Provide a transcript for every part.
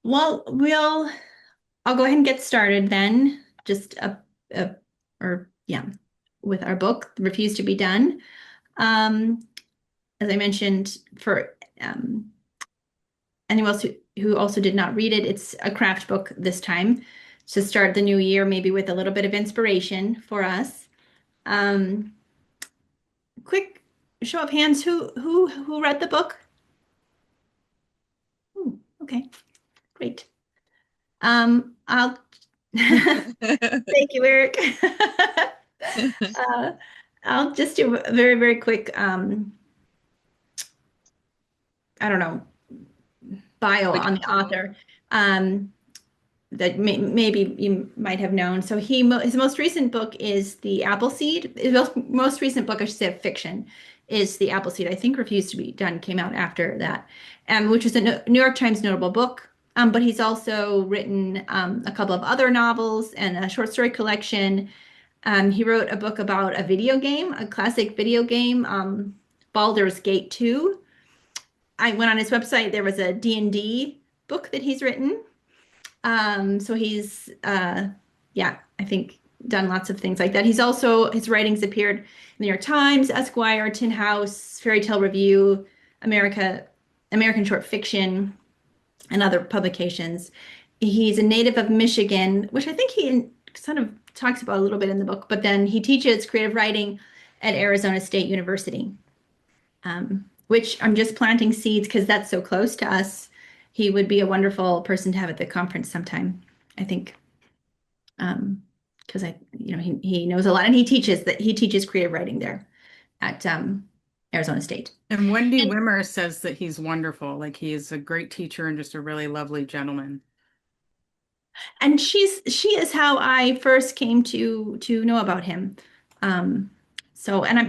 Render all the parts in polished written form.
Well, I'll go ahead and get started then. Just a or yeah, with our book, Refuse to Be Done. Um, as I mentioned, for anyone else who also did not read it, it's a craft book this time to start the new year, maybe with a little bit of inspiration for us. Um, quick show of hands, who read the book? Ooh, okay, great. I'll thank you, Eric. Uh, I'll just do a very, very quick, I don't know, bio Like, on the author that maybe you might have known. So his most recent book is The Appleseed. His most recent book, I should say, of fiction, is The Appleseed. I think Refused to Be Done came out after that, which is a New York Times notable book. But he's also written a couple of other novels and a short story collection. He wrote a book about a video game, a classic video game, Baldur's Gate 2. I went on his website. There was a D&D book that he's written. So he's, yeah, I think done lots of things like that. He's also, his writings appeared in the New York Times, Esquire, Tin House, Fairy Tale Review, America, American Short Fiction, and other publications. He's a native of Michigan, which I think he sort of talks about a little bit in the book, but then he teaches creative writing at Arizona State University, which I'm just planting seeds because that's so close to us. He would be a wonderful person to have at the conference sometime, I think. Because he knows a lot and he teaches creative writing there at Arizona State. and Wendy Wimmer says that he's wonderful. Like he is a great teacher and just a really lovely gentleman. And she is how I first came to know about him. Um,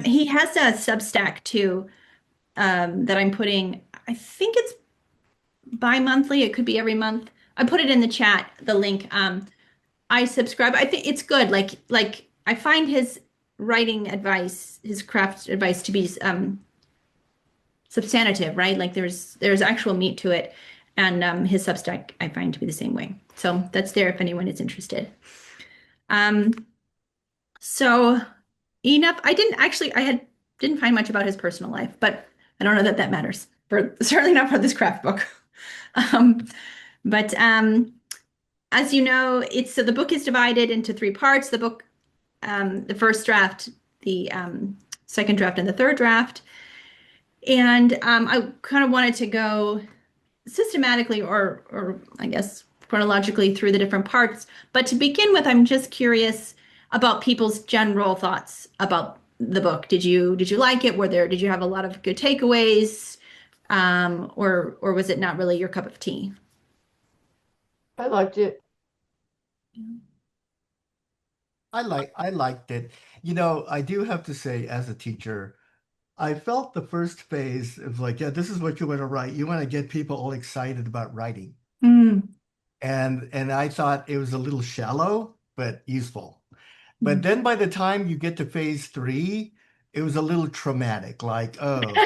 he has a Substack too, that I'm putting. I think it's bi-monthly. It could be every month. I put it in the chat, the link. I subscribe. I think it's good. Like I find his writing advice, his craft advice to be substantive, right? Like there's actual meat to it. And his Substack I find to be the same way. So that's there if anyone is interested. Um, so enough. I didn't find much about his personal life, but I don't know that that matters for certainly not for this craft book. Um, but as you know, it's so the book is divided into three parts. The first draft, the second draft, and the third draft. And I kind of wanted to go systematically or I guess chronologically through the different parts. But to begin with, I'm just curious about people's general thoughts about the book. Did you like it? Did you have a lot of good takeaways? Or was it not really your cup of tea? I liked it. I liked it. I do have to say, as a teacher, I felt the first phase of like, yeah, this is what you want to write. You want to get people all excited about writing. Mm. And I thought it was a little shallow, but useful. But then by the time you get to phase three, it was a little traumatic. Like, oh,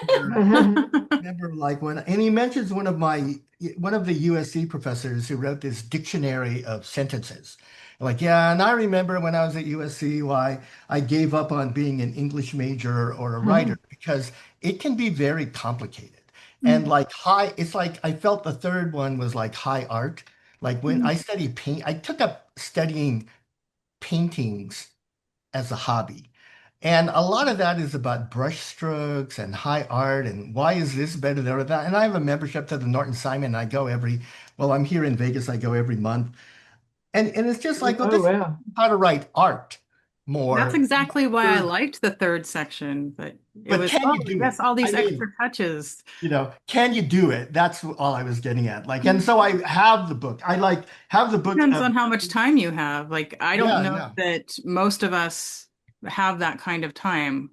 remember like and he mentions one of the USC professors who wrote this dictionary of sentences. Like, yeah, and I remember when I was at USC why I gave up on being an English major or a writer because it can be very complicated. And like it's like I felt the third one was like high art. Like when I studied paint, I took up studying paintings as a hobby. And a lot of that is about brush strokes and high art and why is this better than that. And I have a membership to the Norton Simon. And I go well, I'm here in Vegas, I go every month. And it's just like, oh, Oh this is wow. how to write art That's more. exactly why I liked the third section, but it But was, can oh, you do yes, it? all I these mean, extra touches. can you do it? That's all I was getting at. Like, and so I have the book. I like have the book. Depends on how much time you have. Like, I don't Yeah, know yeah. that most of us have that kind of time,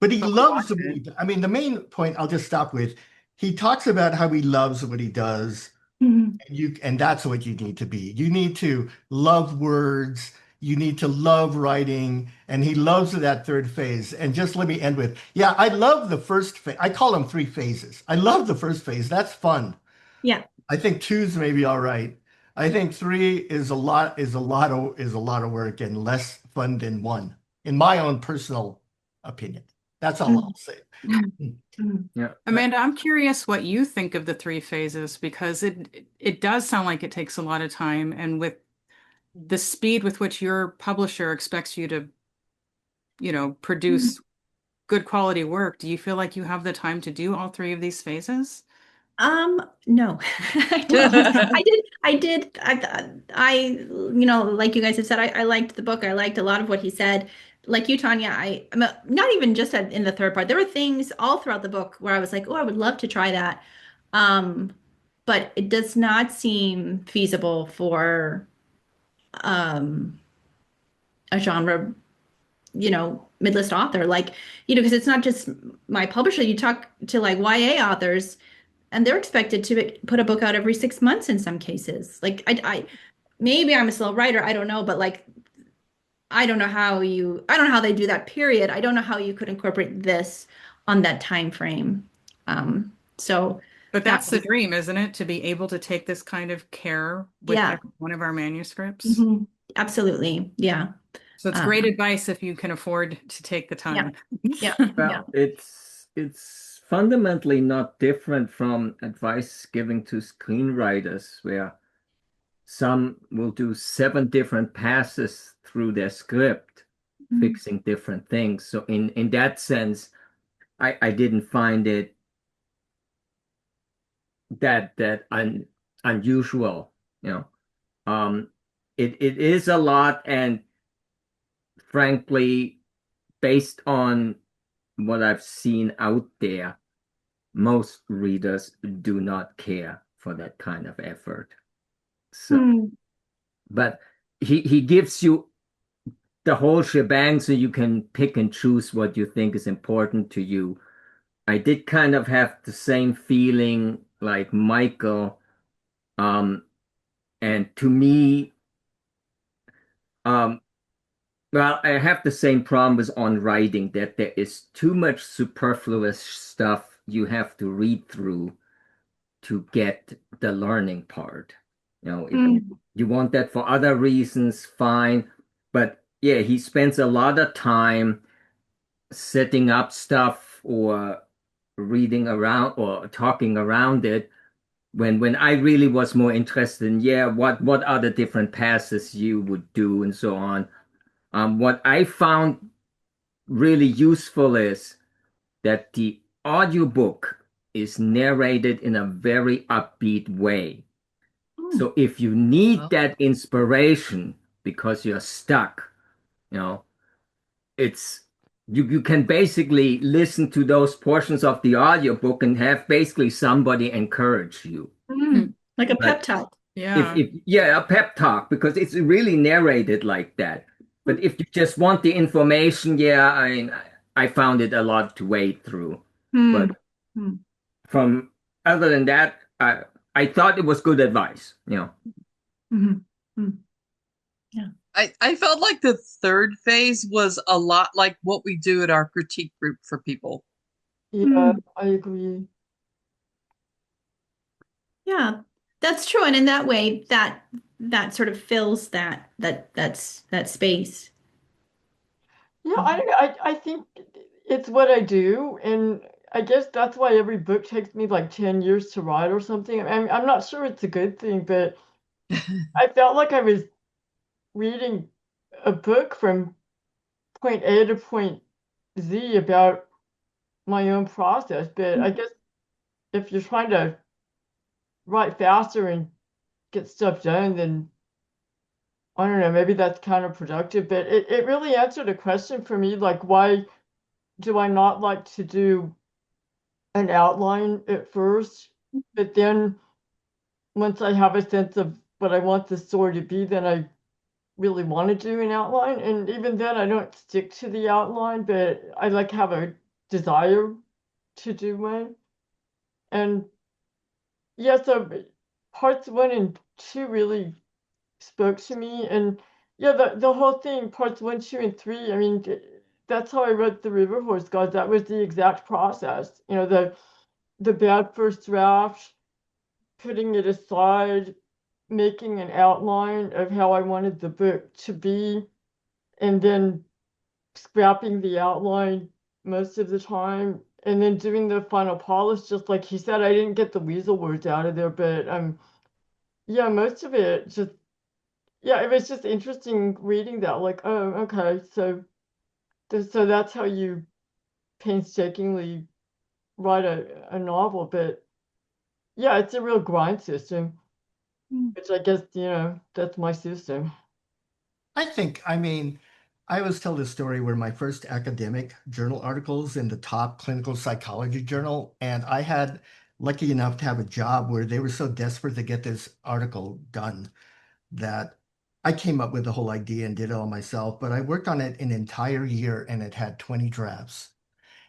But he but we loves watch what it. he, I mean, the main point I'll just stop with, he talks about how he loves what he does. Mhm. And that's what you need to be. You need to love words. You need to love writing. And he loves that third phase. And just let me end with, yeah, I love the first phase. I call them three phases. I love the first phase. That's fun. Yeah. I think two's maybe all right. I think three is a lot of work and less fun than one, in my own personal opinion. That's all I'll say. Mm. Yeah. Amanda, I'm curious what you think of the three phases because it does sound like it takes a lot of time, and with the speed with which your publisher expects you to, produce good quality work, do you feel like you have the time to do all three of these phases? No, I don't. Like you guys have said, I liked the book. I liked a lot of what he said. Like you, Tanya, I'm not even just in the third part. There were things all throughout the book where I was like, oh, I would love to try that. Um, but it does not seem feasible for um a genre, mid-list author. Like, because it's not just my publisher. You talk to like YA authors and they're expected to put a book out every 6 months in some cases. Like maybe I'm a slow writer, I don't know, but like I don't know how they do that, period. I don't know how you could incorporate this on that time frame. So But that that's the dream, isn't it? To be able to take this kind of care with yeah. every one of our manuscripts. Mhm. Absolutely. Yeah. So it's great advice if you can afford to take the Yeah. time. Yeah. Yeah. Well, it's fundamentally not different from advice giving to screenwriters, where some will do 7 different passes through their script, Mhm. fixing different things. So in that sense, I didn't find it that unusual, you know. It is a lot, and frankly, based on what I've seen out there, most readers do not care for that kind of effort. So, Hmm. but he gives you the whole shebang so you can pick and choose what you think is important to you. I did kind of have the same feeling like Michael. Um, and to me, um, well, I have the same problem as on writing that there is too much superfluous stuff you have to read through to get the learning part. If Hmm. you want that for other reasons, fine. But yeah, he spends a lot of time setting up stuff or reading around or talking around it when I really was more interested in, yeah, what are the different passes you would do and so on. What I found really useful is that the audiobook is narrated in a very upbeat way. Hmm. So if you need that inspiration because you're stuck, you know, it's you can basically listen to those portions of the audiobook and have basically somebody encourage you. Hmm. Like a pep But talk. Yeah. if yeah, a pep talk because it's really narrated like that. But if you just want the information, yeah, I found it a lot to wade through. Hmm. But Hmm. from other than that, I thought it was good advice. Hmm. Hmm. Yeah. I felt like the third phase was a lot like what we do at our critique group for people. Yeah, I agree. Yeah, that's true. And in that way, that sort of fills that space. Yeah, I don't know. I think it's what I do, and I guess that's why every book takes me like 10 years to write or something. I'm not sure it's a good thing, but I felt like I was reading a book from point A to point Z about my own process. But I guess if you're trying to write faster and get stuff done, then I don't know, maybe that's counterproductive. But it really answered a question for me, like why do I not like to do an outline at first, but then once I have a sense of what I want the story to be, then I really want to do an outline. And even then, I don't stick to the outline, but I like have a desire to do one. And yeah, so parts 1 and 2 really spoke to me. And yeah, the whole thing, parts 1, 2, and 3. I mean, that's how I wrote the River Horse Guide. That was the exact process. The bad first draft, putting it aside, making an outline of how I wanted the book to be, and then scrapping the outline most of the time, and then doing the final polish, just like he said. I didn't get the weasel words out of there, but yeah, most of it just, yeah, it was just interesting reading that. Like, oh, okay, so so that's how you painstakingly write a novel. But yeah, it's a real grind system, Mm. which I guess, that's my system. I mean, I always tell this story where my first academic journal articles in the top clinical psychology journal, and I had lucky enough to have a job where they were so desperate to get this article done that I came up with the whole idea and did it all myself. But I worked on it an entire year and it had 20 drafts.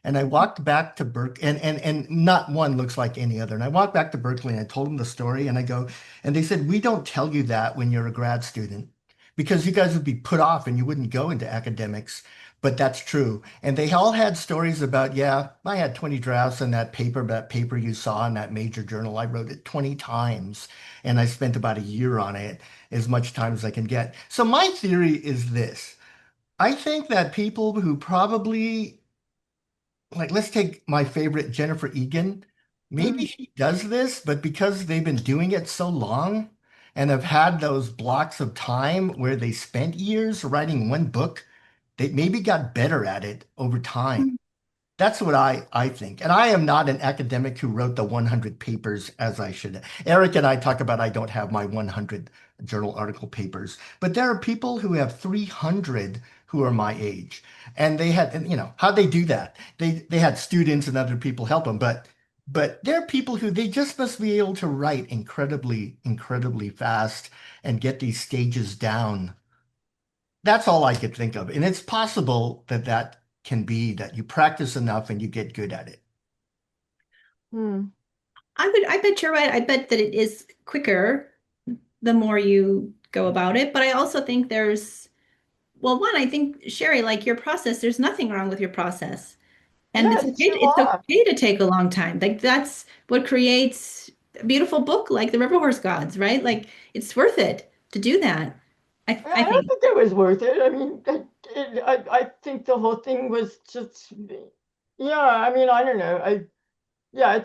And I walked back to Berkeley, and not one looks like any other. And I walked back to Berkeley and I told them the story, and I go, and they said, we don't tell you that when you're a grad student because you guys would be put off and you wouldn't go into academics. But that's true. And they all had stories about, yeah, I had 20 drafts in that paper you saw in that major journal. I wrote it 20 times and I spent about a year on it, as much time as I can get. So my theory is this. I think that people who probably like let's take my favorite Jennifer Egan. Maybe Mm. she does this, but because they've been doing it so long and have had those blocks of time where they spent years writing one book, they maybe got better at it over time. Mm. That's what I think. And I am not an academic who wrote the 100 papers as I should. Eric and I talk about I don't have my 100 journal article papers, but there are people who have 300 who are my age. And they had, and, how they do that? They had students and other people help them, but there are people who they just must be able to write incredibly, incredibly fast and get these stages down. That's all I could think of. And it's possible that that can be that you practice enough and you get good at it. Hmm. I bet you're right. I bet that it is quicker the more you go about it. But I also think well, one, I think, Sherry, like your process, there's nothing wrong with your process. And Yeah, it's too it's long. okay to take a long time. Like that's what creates a beautiful book like The River Horse Gods, right? Like it's worth it to do that. I I don't think. think it was worth it. I mean, I think the whole thing was just, yeah. I mean, I don't know. Yeah,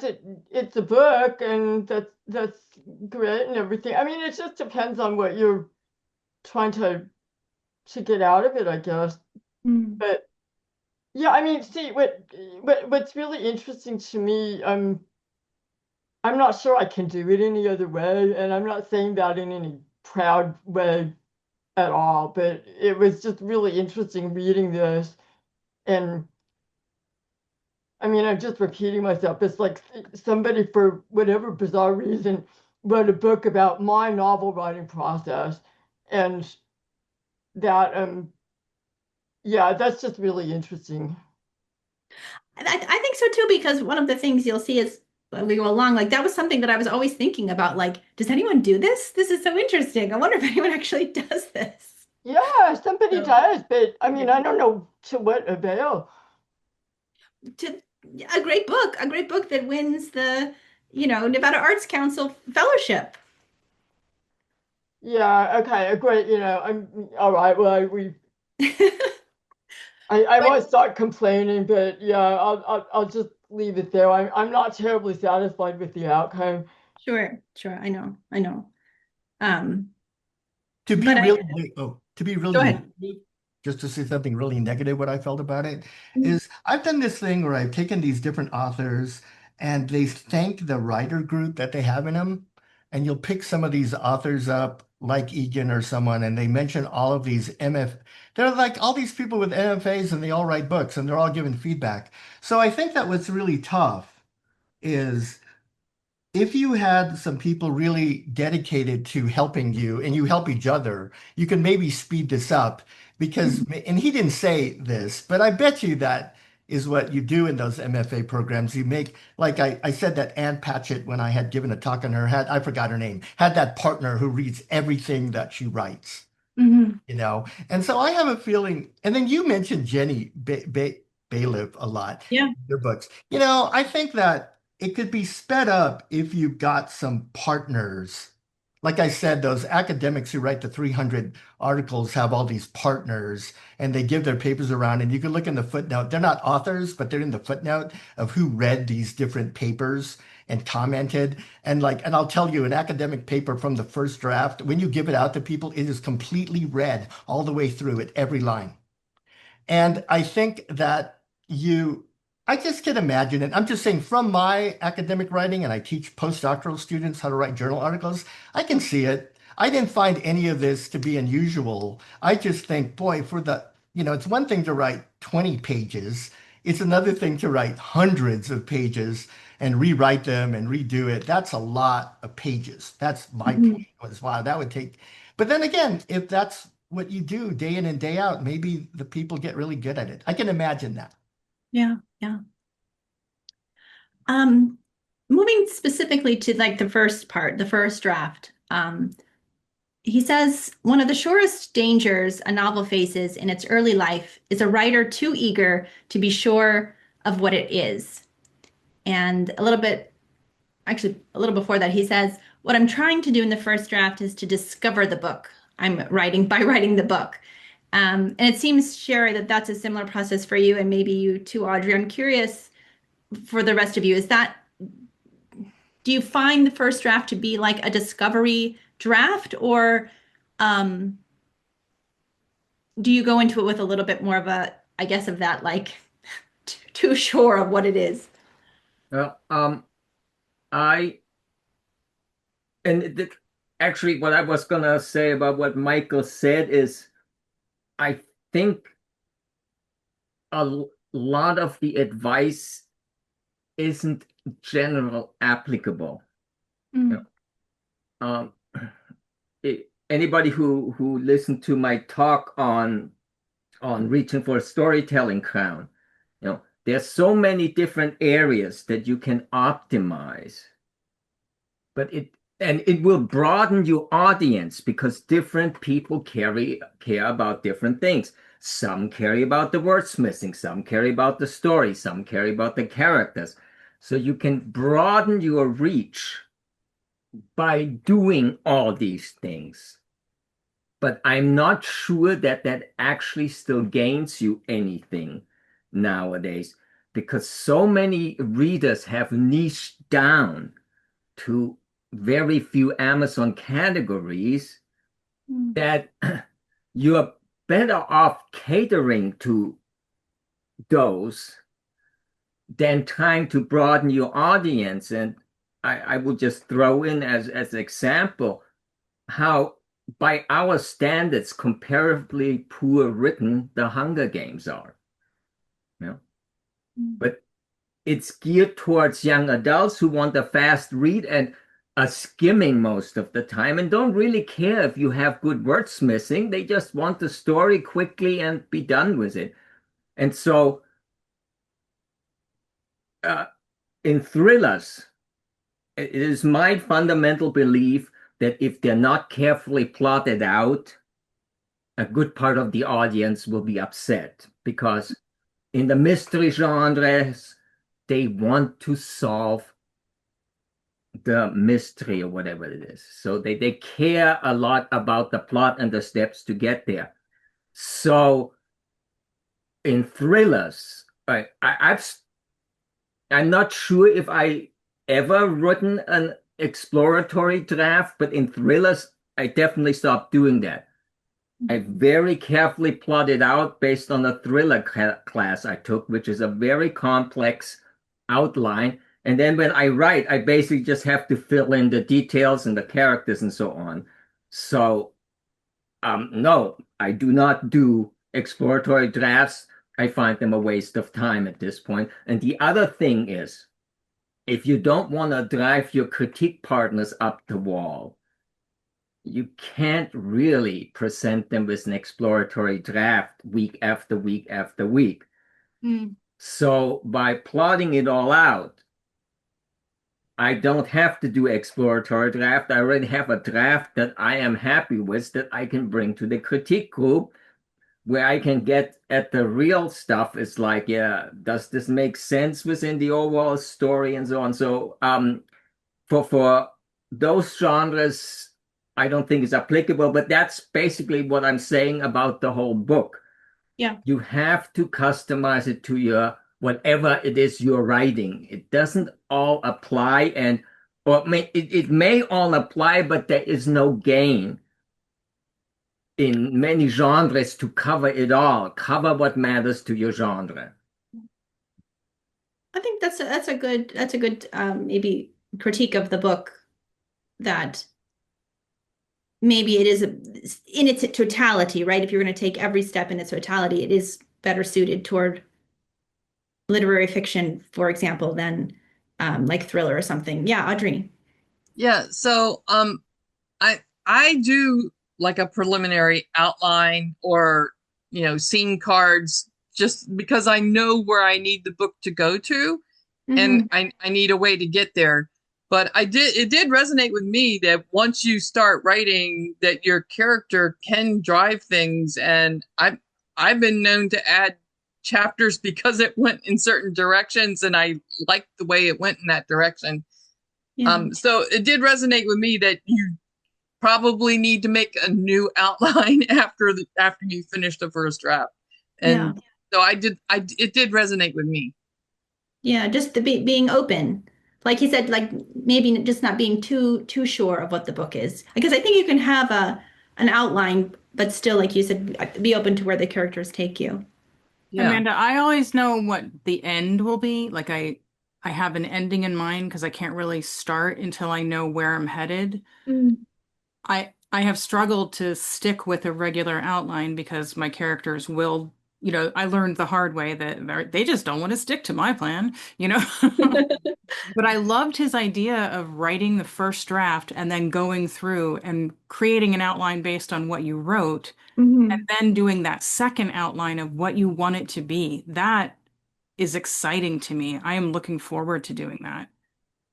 it's a book, and that's great and everything. I mean, it just depends on what you're trying to get out of it, I guess. Mm. But yeah, I mean, see, what's really interesting to me, I'm not sure I can do it any other way, and I'm not saying that in any proud way at all, but it was just really interesting reading this. And I mean, I'm just repeating myself. It's like somebody, for whatever bizarre reason, wrote a book about my novel writing process. And that, yeah, that's just really interesting. I think so too, because one of the things you'll see is when we go along, like that was something that I was always thinking about. Like, does anyone do this? This is so interesting. I wonder if anyone actually does this. Yeah, somebody So, does, but I mean, I don't know to what avail. to a great book that wins the, Nevada Arts Council fellowship. Yeah, okay, great. I'm all right. Well, I But won't start complaining, but yeah, I'll just leave it there. I'm not terribly satisfied with the outcome. sure, sure, I know. Um, To be but really, to be go really ahead. negative, just to say something really negative, what I felt about it Mm. is I've done this thing where I've taken these different authors and they thank the writer group that they have in them. And you'll pick some of these authors up, like Egan or someone, and they mention all of these MF. They're like all these people with MFAs and they all write books and they're all giving feedback. So I think that what's really tough is if you had some people really dedicated to helping you and you help each other, you can maybe speed this up because, and he didn't say this, but I bet you that is what you do in those MFA programs. You make, like I said that Ann Patchett, when I had given a talk on her, I forgot her name, had that partner who reads everything that she writes, Mhm. And so I have a feeling, and then you mentioned Jenny Bailiff a lot Yeah. in your books. I think that it could be sped up if you've got some partners. Like I said, those academics who write the 300 articles have all these partners and they give their papers around. And you can look in the footnote. They're not authors, but they're in the footnote of who read these different papers and commented. And I'll tell you, an academic paper from the first draft, when you give it out to people, it is completely read all the way through it, every line. And I think that I just can imagine it. I'm just saying from my academic writing, and I teach postdoctoral students how to write journal articles, I can see it. I didn't find any of this to be unusual. I just think, boy, it's one thing to write 20 pages. It's another thing to write hundreds of pages and rewrite them and redo it. That's a lot of pages. That's my point was, wow, that would take. But then again, if that's what you do day in and day out, maybe the people get really good at it. I can imagine that. Yeah, yeah. Moving specifically to like the first part, the first draft. He says one of the surest dangers a novel faces in its early life is a writer too eager to be sure of what it is. And a little before that, he says, what I'm trying to do in the first draft is to discover the book I'm writing by writing the book. And it seems, Sherry, that that's a similar process for you and maybe you too, Audrey. I'm curious for the rest of you, do you find the first draft to be like a discovery draft, or do you go into it with a little bit more of I guess of that, like too sure of what it is? Well, actually, what I was gonna say about what Michael said is, I think a lot of the advice isn't general applicable. Mm. Anybody who listened to my talk on reaching for a storytelling crown, there's so many different areas that you can optimize, but it will broaden your audience because different people care about different things. Some care about the wordsmithing, some care about the story, some care about the characters. So you can broaden your reach by doing all these things. But I'm not sure that actually still gains you anything nowadays, because so many readers have niched down to very few Amazon categories that you're better off catering to those than trying to broaden your audience. And I would just throw in as an example how, by our standards, comparatively poor written the Hunger Games are. But it's geared towards young adults who want a fast read and are skimming most of the time and don't really care if you have good wordsmithing. They just want the story quickly and be done with it. And so in thrillers, it is my fundamental belief that if they're not carefully plotted out, a good part of the audience will be upset, because in the mystery genres, they want to solve the mystery or whatever it is. So they care a lot about the plot and the steps to get there. So in thrillers, I'm not sure if I ever written an exploratory draft, but in thrillers, I definitely stopped doing that. I very carefully plotted out based on a thriller class I took, which is a very complex outline. And then when I write, I basically just have to fill in the details and the characters and so on. So, no, I do not do exploratory drafts. I find them a waste of time at this point. And the other thing is, if you don't want to drive your critique partners up the wall, you can't really present them with an exploratory draft week after week after week. So by plotting it all out, I don't have to do exploratory draft. I already have a draft that I am happy with that I can bring to the critique group where I can get at the real stuff is like, yeah, does this make sense within the overall story and so on? So for those genres, I don't think it's applicable, but that's basically what I'm saying about the whole book. Yeah. You have to customize it to your whatever it is you're writing. It doesn't all apply, and or it may all apply, but there is no gain in many genres to cover it all. Cover what matters to your genre. I think that's a good maybe critique of the book, that maybe it is in its totality, right? If you're going to take every step in its totality, it is better suited toward literary fiction, for example, than like thriller or something. Yeah, Audrey. Yeah, so I do like a preliminary outline or scene cards just because I know where I need the book to go to, and Hmm. I need a way to get there. But it did resonate with me that once you start writing that your character can drive things, and I've been known to add chapters because it went in certain directions and I liked the way it went in that direction. Yeah. So it did resonate with me that you probably need to make a new outline after you finish the first draft. Yeah. And so it did resonate with me. Yeah. Just being open. Like he said, like maybe just not being too sure of what the book is. Because I think you can have an outline, but still, like you said, be open to where the characters take you. Yeah. Amanda, I always know what the end will be. Like I have an ending in mind because I can't really start until I know where I'm headed. Mm. I have struggled to stick with a regular outline because my characters will, I learned the hard way that they just don't want to stick to my plan, you know? But I loved his idea of writing the first draft and then going through and creating an outline based on what you wrote, and Hmm. then doing that second outline of what you want it to be. That is exciting to me. I am looking forward to doing that.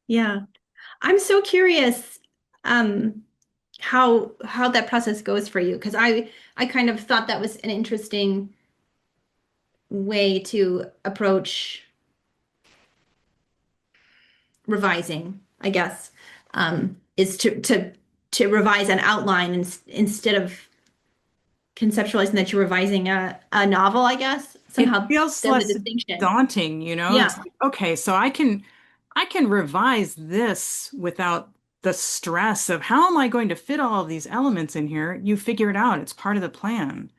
Yeah. I'm so curious how that process goes for you, because I kind of thought that was an interesting way to approach revising, I guess, is to revise an outline instead of conceptualizing that you're revising a novel, I guess. It Somehow feels there's a less distinction. daunting, you know? It's Yeah. like, okay, so I can revise this without the stress of how am I going to fit all of these elements in here? You figure it out. It's part of the plan.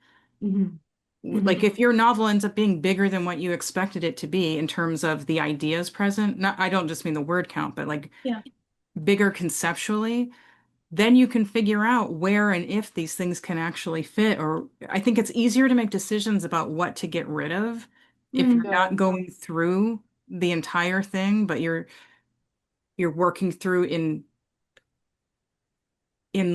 Hmm. Like Hmm. if your novel ends up being bigger than what you expected it to be in terms of the ideas present, not I don't just mean the word count, but like Yeah. bigger conceptually, then you can figure out where and if these things can actually fit. Or I think it's easier to make decisions about what to get rid of if Mm. you're Yeah. not going through the entire thing, but you're working through in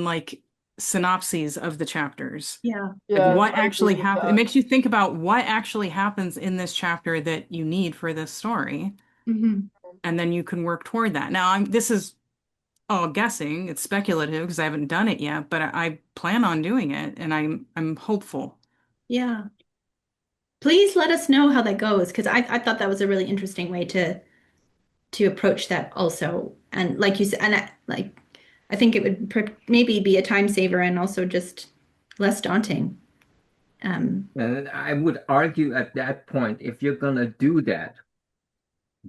like synopses of the chapters. Yeah. Like Yes, what I agree actually with happens. It that. makes you think about what actually happens in this chapter that you need for this story, Hmm. and then you can work toward that. Now, this is all guessing. It's speculative because I haven't done it yet, but I plan on doing it, and I'm hopeful. Yeah. Please let us know how that goes, because I thought that was a really interesting way to approach that also. And like you said, and I think it would maybe be a time saver and also just less daunting. And I would argue at that point, if you're gonna do that,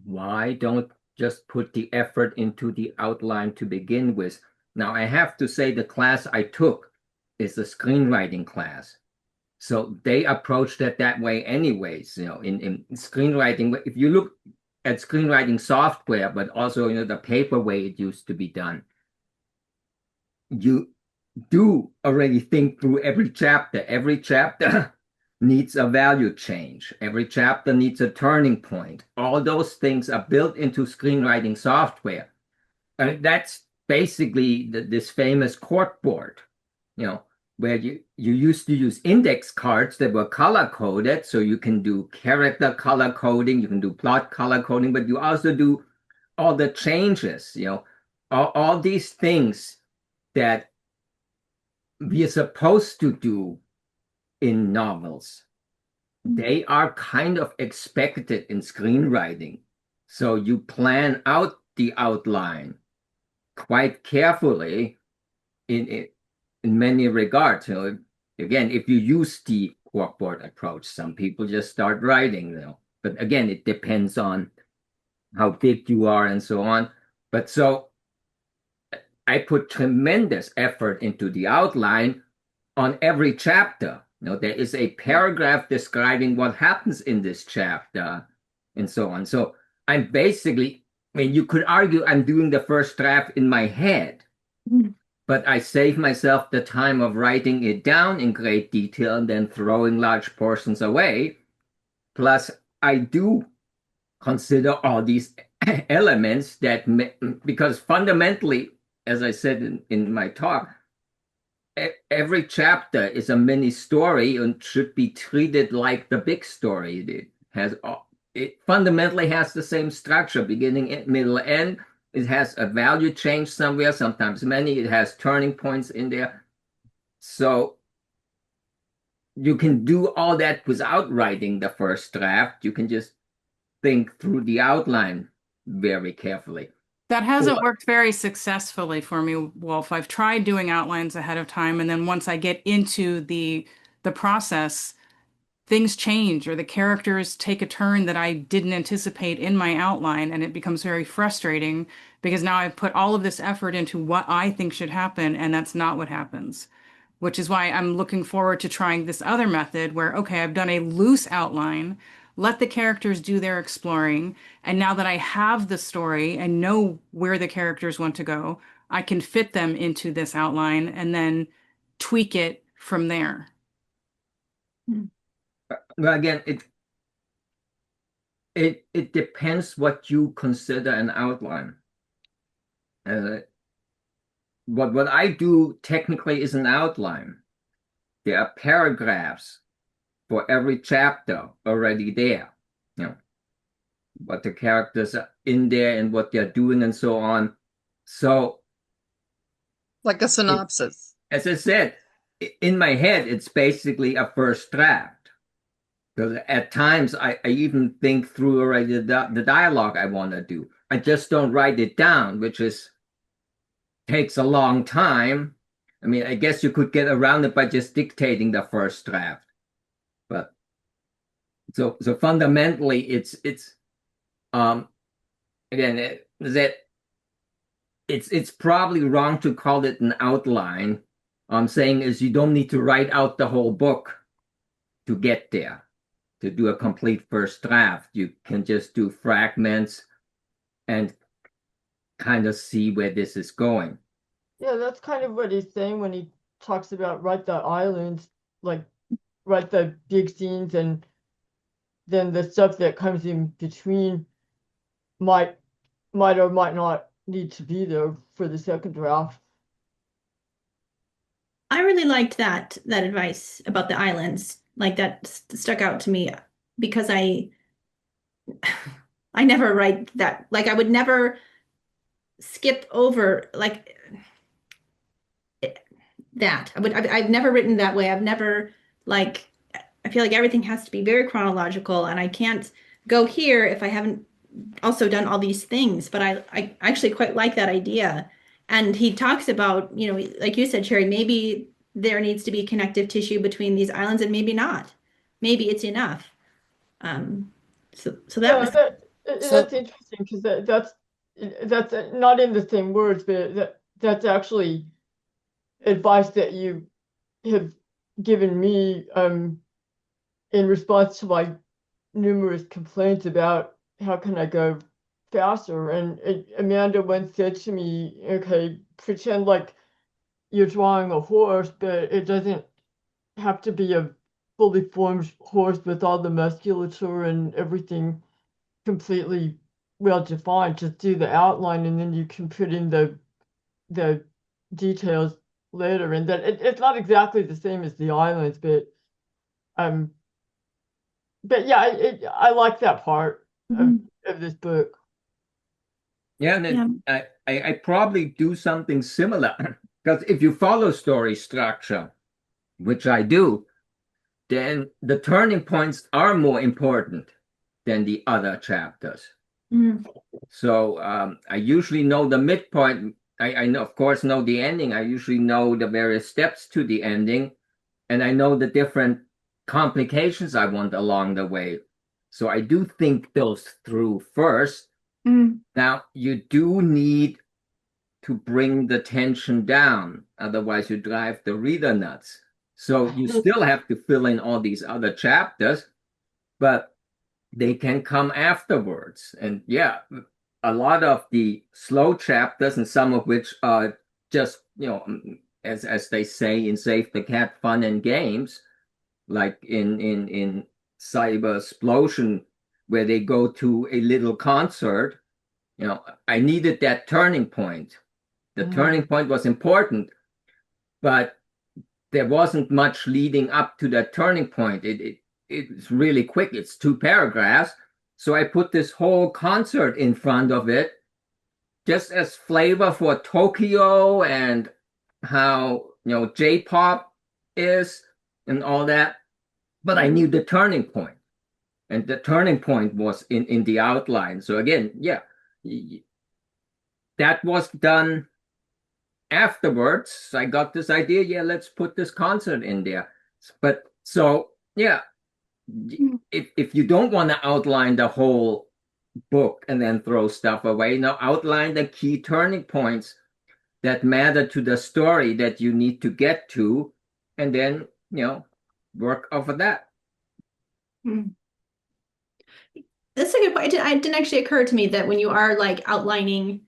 why don't just put the effort into the outline to begin with? Now, I have to say the class I took is a screenwriting class. So they approached it that way anyways, in screenwriting. If you look at screenwriting software, but also, the paper way it used to be done, you do already think through every chapter. Every chapter needs a value change. Every chapter needs a turning point. All those things are built into screenwriting software. And that's basically this famous corkboard, you know, where you used to use index cards that were color coded, so you can do character color coding, you can do plot color coding, but you also do all the changes, all these things that we are supposed to do in novels. They are kind of expected in screenwriting. So you plan out the outline quite carefully in many regards. Again, if you use the corkboard approach, some people just start writing, But again, it depends on how big you are and so on. But so I put tremendous effort into the outline on every chapter. There is a paragraph describing what happens in this chapter and so on. So I'm basically, you could argue I'm doing the first draft in my head, but I save myself the time of writing it down in great detail and then throwing large portions away. Plus, I do consider all these elements because fundamentally, as I said in my talk, every chapter is a mini story and should be treated like the big story. It fundamentally has the same structure, beginning, middle, end. It has a value change somewhere, sometimes many. It has turning points in there. So you can do all that without writing the first draft. You can just think through the outline very carefully. That hasn't worked very successfully for me, Wolf. I've tried doing outlines ahead of time, and then once I get into the process, things change or the characters take a turn that I didn't anticipate in my outline, and it becomes very frustrating because now I've put all of this effort into what I think should happen, and that's not what happens. Which is why I'm looking forward to trying this other method where, okay, I've done a loose outline, let the characters do their exploring, and now that I have the story and know where the characters want to go, I can fit them into this outline and then tweak it from there. Well, again, it depends what you consider an outline. What I do technically is an outline. There are paragraphs for every chapter already there. What the characters are in there and what they're doing and so on. So, like a synopsis. As I said, in my head, it's basically a first draft. Because at times I even think through already the dialogue I want to do. I just don't write it down, which takes a long time. I guess you could get around it by just dictating the first draft. But so fundamentally, it's again it's probably wrong to call it an outline. I'm saying is you don't need to write out the whole book to get there, to do a complete first draft. You can just do fragments and kind of see where this is going. Yeah, that's kind of what he's saying when he talks about write the islands, like write the big scenes, and then the stuff that comes in between might or might not need to be there for the second draft. I really liked that advice about the islands. Like that stuck out to me because I never write that. Like I would never skip over that. I've never written that way. I've never I feel like everything has to be very chronological and I can't go here if I haven't also done all these things. But I actually quite like that idea. And he talks about, like you said, Sherry, maybe there needs to be connective tissue between these islands and maybe not. Maybe it's enough. So that's interesting because that's not in the same words, but that's actually advice that you have given me in response to my numerous complaints about how can I go faster. And Amanda once said to me, okay, pretend like you're drawing a horse, but it doesn't have to be a fully formed horse with all the musculature and everything completely well defined. Just do the outline and then you can put in the details later. And that it's not exactly the same as the islands, but yeah, I like that part of this book. Yeah, and I probably do something similar because if you follow story structure, which I do, then the turning points are more important than the other chapters. Mm. So I usually know the midpoint. I know, of course, know the ending. I usually know the various steps to the ending, and I know the different complications I want along the way. So I do think those through first. Mm. Now, you do need to bring the tension down, otherwise, you drive the reader nuts. So you still have to fill in all these other chapters, but they can come afterwards. And yeah, a lot of the slow chapters, and some of which are just, as they say in Save the Cat, fun and games, like in Cyber Explosion, where they go to a little concert. I needed that turning point. The turning point was important, but there wasn't much leading up to that turning point. It's really quick. It's 2 paragraphs. So I put this whole concert in front of it just as flavor for Tokyo and how, J-pop is and all that. But I knew the turning point. And the turning point was in the outline. So again, yeah, that was done afterwards. I got this idea, yeah, let's put this concert in there. But so, yeah, if you don't want to outline the whole book and then throw stuff away, now outline the key turning points that matter to the story that you need to get to, and then, work off of that. Mm. That's a good point. It didn't actually occur to me that when you are like outlining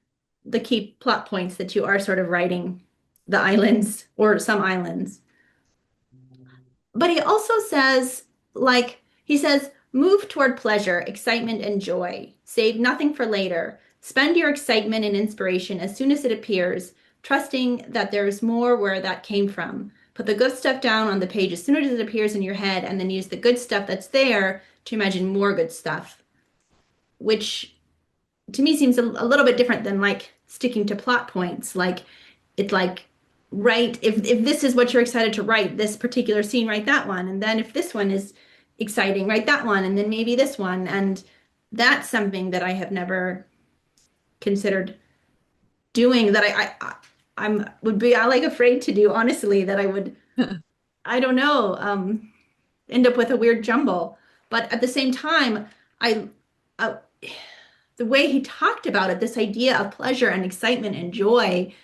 the key plot points, that you are sort of writing the islands or some islands. But he also says, move toward pleasure, excitement, and joy. Save nothing for later. Spend your excitement and inspiration as soon as it appears, trusting that there's more where that came from. Put the good stuff down on the page as soon as it appears in your head, and then use the good stuff that's there to imagine more good stuff, which to me seems a little bit different than like sticking to plot points. Like it's like, write, if this is what you're excited to write, this particular scene, write that one. And then if this one is exciting, write that one, and then maybe this one. And that's something that I have never considered doing, that I'm would be like afraid to do, honestly, that I would I don't know, end up with a weird jumble. But at the same time, I the way he talked about it, this idea of pleasure and excitement and joy,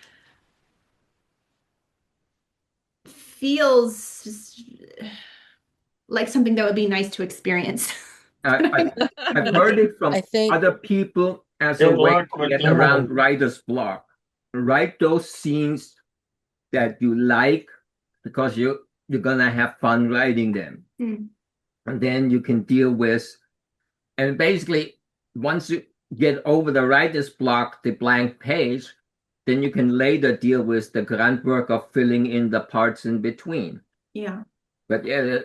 feels like something that would be nice to experience. I've heard it from I think other people as a Good way luck to with get that. around writer's block. Write those scenes that you like because you're gonna have fun writing them. Mm. And then you can deal with, and basically once you get over the writer's block, the blank page, then you can later deal with the grunt work of filling in the parts in between. Yeah. But yeah,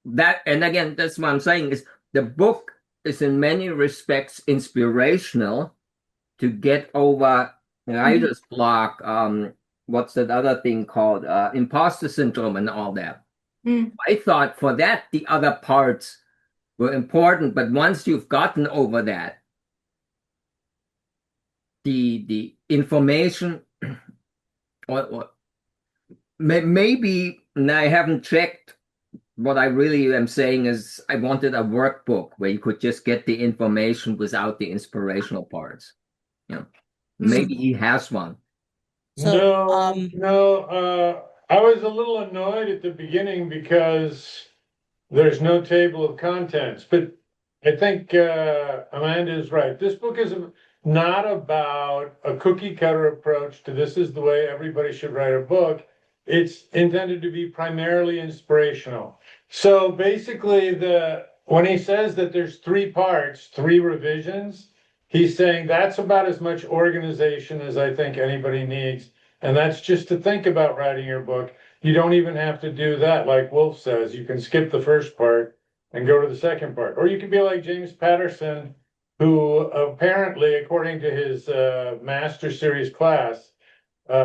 that, and again, that's what I'm saying, is the book is in many respects inspirational to get over writer's block. What's that other thing called? Imposter syndrome and all that. Mm. I thought for that, the other parts were important, but once you've gotten over that, the information, or maybe, and I haven't checked, what I really am saying is I wanted a workbook where you could just get the information without the inspirational parts. Maybe he has one. so. No, I was a little annoyed at the beginning because there's no table of contents, but I think Amanda is right. This book is not about a cookie cutter approach to this is the way everybody should write a book. It's intended to be primarily inspirational. So basically, when he says that there's 3 parts, 3 revisions, he's saying that's about as much organization as I think anybody needs. And that's just to think about writing your book. You don't even have to do that, like Wolf says. You can skip the first part and go to the second part. Or you can be like James Patterson, who apparently, according to his master series class,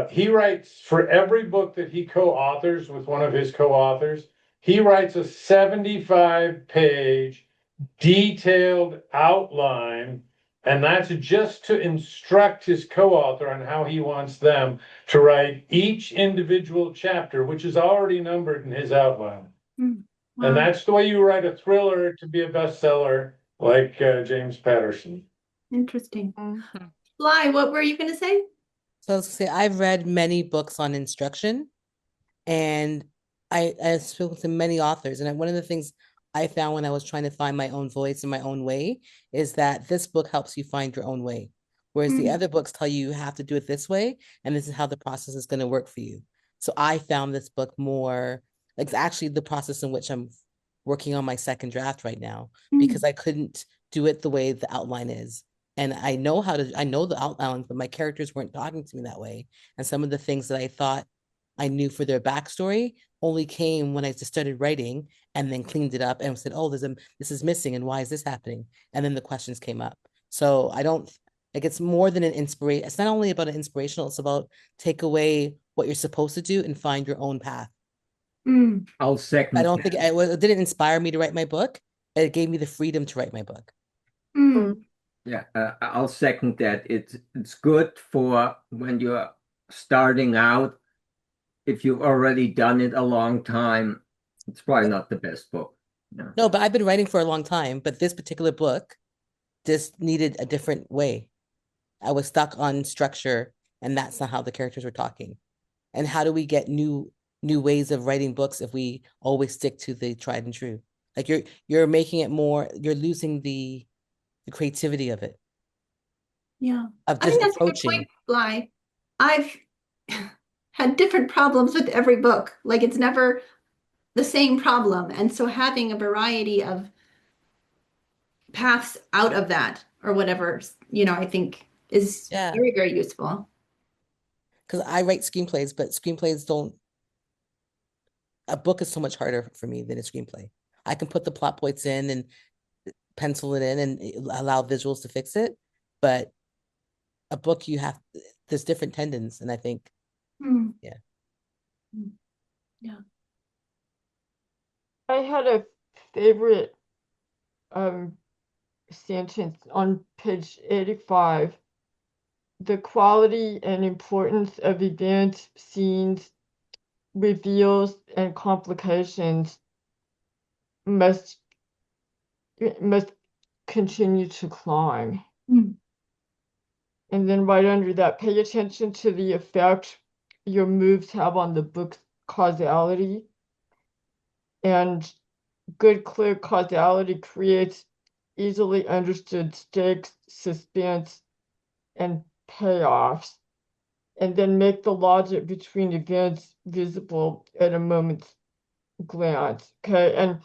he writes for every book that he co-authors with one of his co-authors, he writes a 75-page detailed outline, and that's just to instruct his co-author on how he wants them to write each individual chapter, which is already numbered in his outline. And Wow. that's the way you write a thriller to be a bestseller, like James Patterson. Interesting. Bly, what were you going to say? So I was gonna say I've read many books on instruction, and I spoke to many authors, and one of the things I found when I was trying to find my own voice and my own way is that this book helps you find your own way, whereas the other books tell you have to do it this way, and this is how the process is going to work for you. So I found this book more like actually the process in which I'm working on my second draft right now because I couldn't do it the way the outline is. And I know the outline, but my characters weren't talking to me that way. And some of the things that I thought I knew for their backstory only came when I just started writing and then cleaned it up and said, oh, this is missing and why is this happening? And then the questions came up. So I don't like it's more than an inspiration. It's not only about an inspirational, it's about take away what you're supposed to do and find your own path. I'll second. I don't think it didn't inspire me to write my book. It gave me the freedom to write my book. Yeah, I'll second that. It's good for when you're starting out. If you've already done it a long time, it's probably not the best book. No, but I've been writing for a long time, but this particular book just needed a different way. I was stuck on structure, and that's not how the characters were talking. And how do we get new ways of writing books if we always stick to the tried and true? Like you're making it more, you're losing the creativity of it. Yeah. Of I just think that's a good approaching. point, Bly. I've had different problems with every book. Like it's never the same problem. And so having a variety of paths out of that or whatever, I think is very, very useful. Because I write screenplays, but screenplays don't. A book is so much harder for me than a screenplay. I can put the plot points in and pencil it in and allow visuals to fix it, but a book there's different tendons, and I think, yeah. Yeah. I had a favorite sentence on page 85. The quality and importance of events, scenes, reveals, and complications must continue to climb. And then right under that, pay attention to the effect your moves have on the book's causality. And good, clear causality creates easily understood stakes, suspense, and payoffs. And then make the logic between events visible at a moment's glance. Okay. And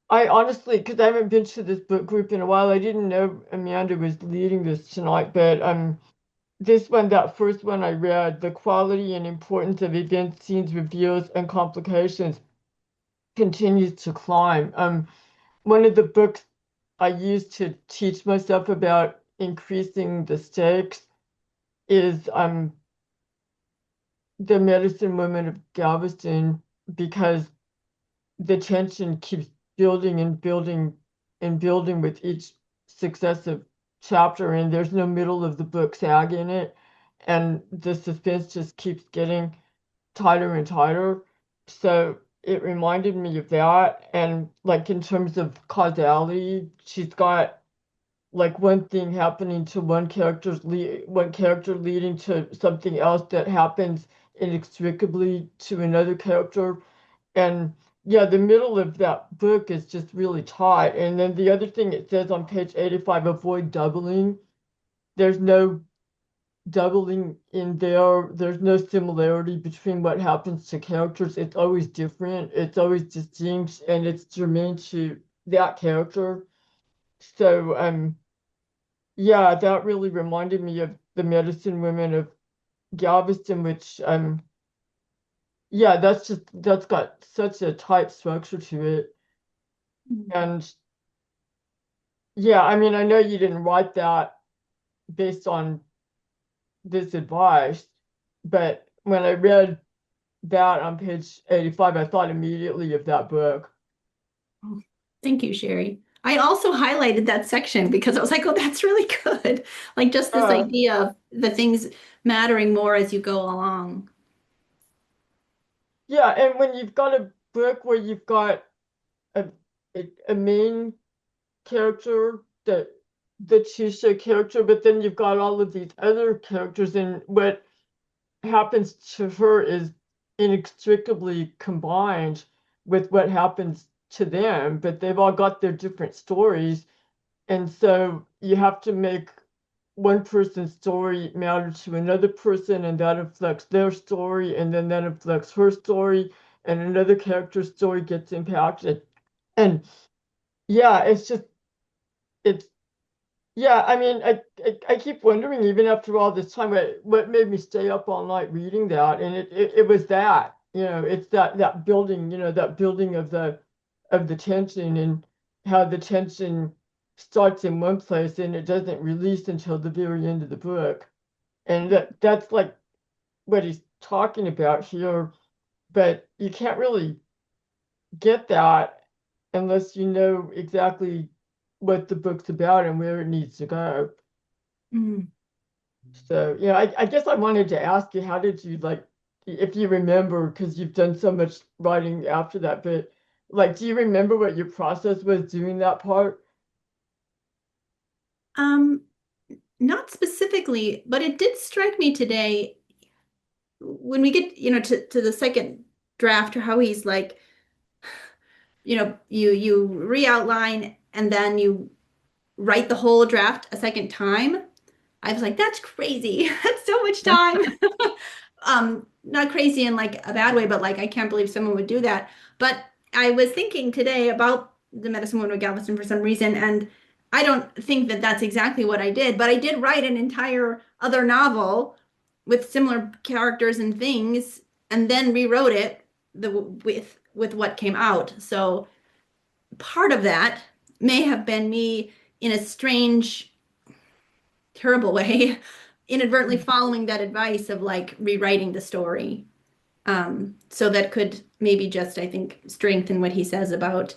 I honestly, because I haven't been to this book group in a while, I didn't know Amanda was leading this tonight, but this one, that first one I read, the quality and importance of events, scenes, reveals, and complications continues to climb. One of the books I used to teach myself about increasing the stakes is The Medicine Woman of Galveston, because the tension keeps building and building and building with each successive chapter, and there's no middle of the book sag in it, and the suspense just keeps getting tighter and tighter. So it reminded me of that. And like in terms of causality, she's got like one thing happening to one character leading to something else that happens inextricably to another character. And yeah, the middle of that book is just really tight. And then the other thing it says on page 85, avoid doubling. There's no doubling in there. There's no similarity between what happens to characters. It's always different. It's always distinct, and it's germane to that character. So yeah, that really reminded me of The Medicine Women of Galveston, which yeah, that's got such a tight structure to it. And yeah, I mean, I know you didn't write that based on this advice, but when I read that on page 85, I thought immediately of that book. Oh, thank you, Sherry. I also highlighted that section because I was like, oh, that's really good. Like just this idea of the things mattering more as you go along. Yeah, and when you've got a book where you've got a a main character, the Chisha character, but then you've got all of these other characters, and what happens to her is inextricably combined with what happens to them, but they've all got their different stories, and so you have to make one person's story matter to another person, and that affects their story, and then that affects her story, and another character's story gets impacted. And yeah, it's yeah, I mean, I keep wondering, even after all this time, what made me stay up all night reading that, and it was that, it's that building, that building of the tension, and how the tension starts in one place and it doesn't release until the very end of the book, and that's like what he's talking about here, but you can't really get that unless you know exactly what the book's about and where it needs to go. Mm. So, I guess I wanted to ask you, how did you like, if you remember, because you've done so much writing after that, but like, do you remember what your process was doing that part? Um, Not specifically, but it did strike me today when we get, to the second draft, or how he's like, you re-outline and then you write the whole draft a second time. I was like, that's crazy. That's so much time. Not crazy in like a bad way, but like I can't believe someone would do that. But I was thinking today about the Medicine Woman of Galveston for some reason, and I don't think that that's exactly what I did, but I did write an entire other novel with similar characters and things, and then rewrote it with what came out. So part of that may have been me in a strange, terrible way, inadvertently following that advice of like rewriting the story. So that could maybe just, I think, strengthen what he says about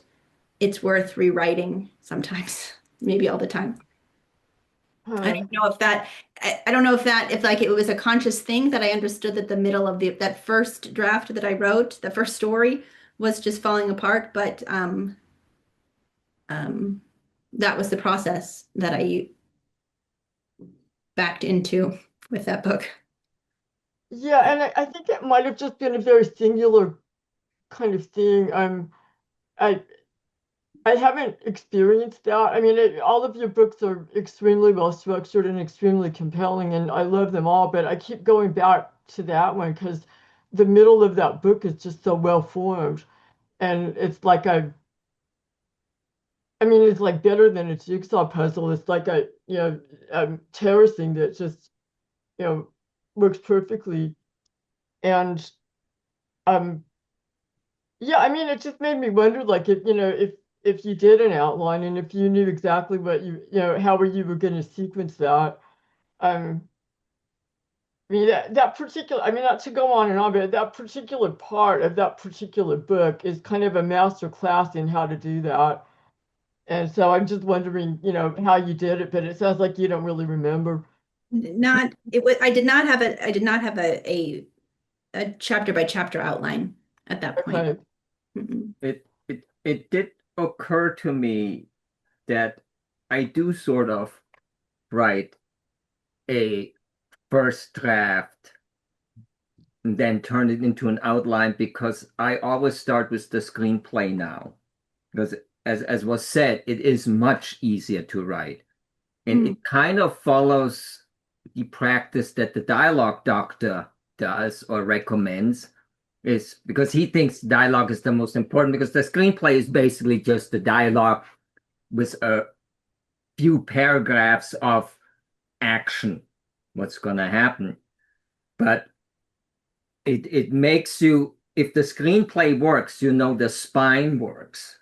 it's worth rewriting sometimes, maybe all the time. I Huh. don't know if that, I don't know if like it was a conscious thing that I understood that the middle of that first draft that I wrote, the first story was just falling apart, but um, that was the process that I backed into with that book. Yeah, and I think it might have just been a very singular kind of thing. I I haven't experienced that. I mean, all of your books are extremely well structured and extremely compelling, and I love them all. But I keep going back to that one because the middle of that book is just so well formed, and it's like I mean, it's like better than a jigsaw puzzle. It's like terracing that just you know works perfectly, and um, yeah, I mean, it just made me wonder, like, if you did an outline and if you knew exactly what how you were going to sequence that. Um, I mean, that particular, I mean, not to go on and on, but that particular part of that particular book is kind of a master class in how to do that. And so I'm just wondering, how you did it, but it sounds like you don't really remember. Not it was I did not have a chapter by chapter outline at that point. Okay. Mm-mm. It did occur to me that I do sort of write a first draft and then turn it into an outline because I always start with the screenplay now. Because as was said, it is much easier to write. And Mm. it kind of follows the practice that the dialogue doctor does or recommends, is because he thinks dialogue is the most important because the screenplay is basically just the dialogue with a few paragraphs of action, what's going to happen. But it makes you, if the screenplay works, the spine works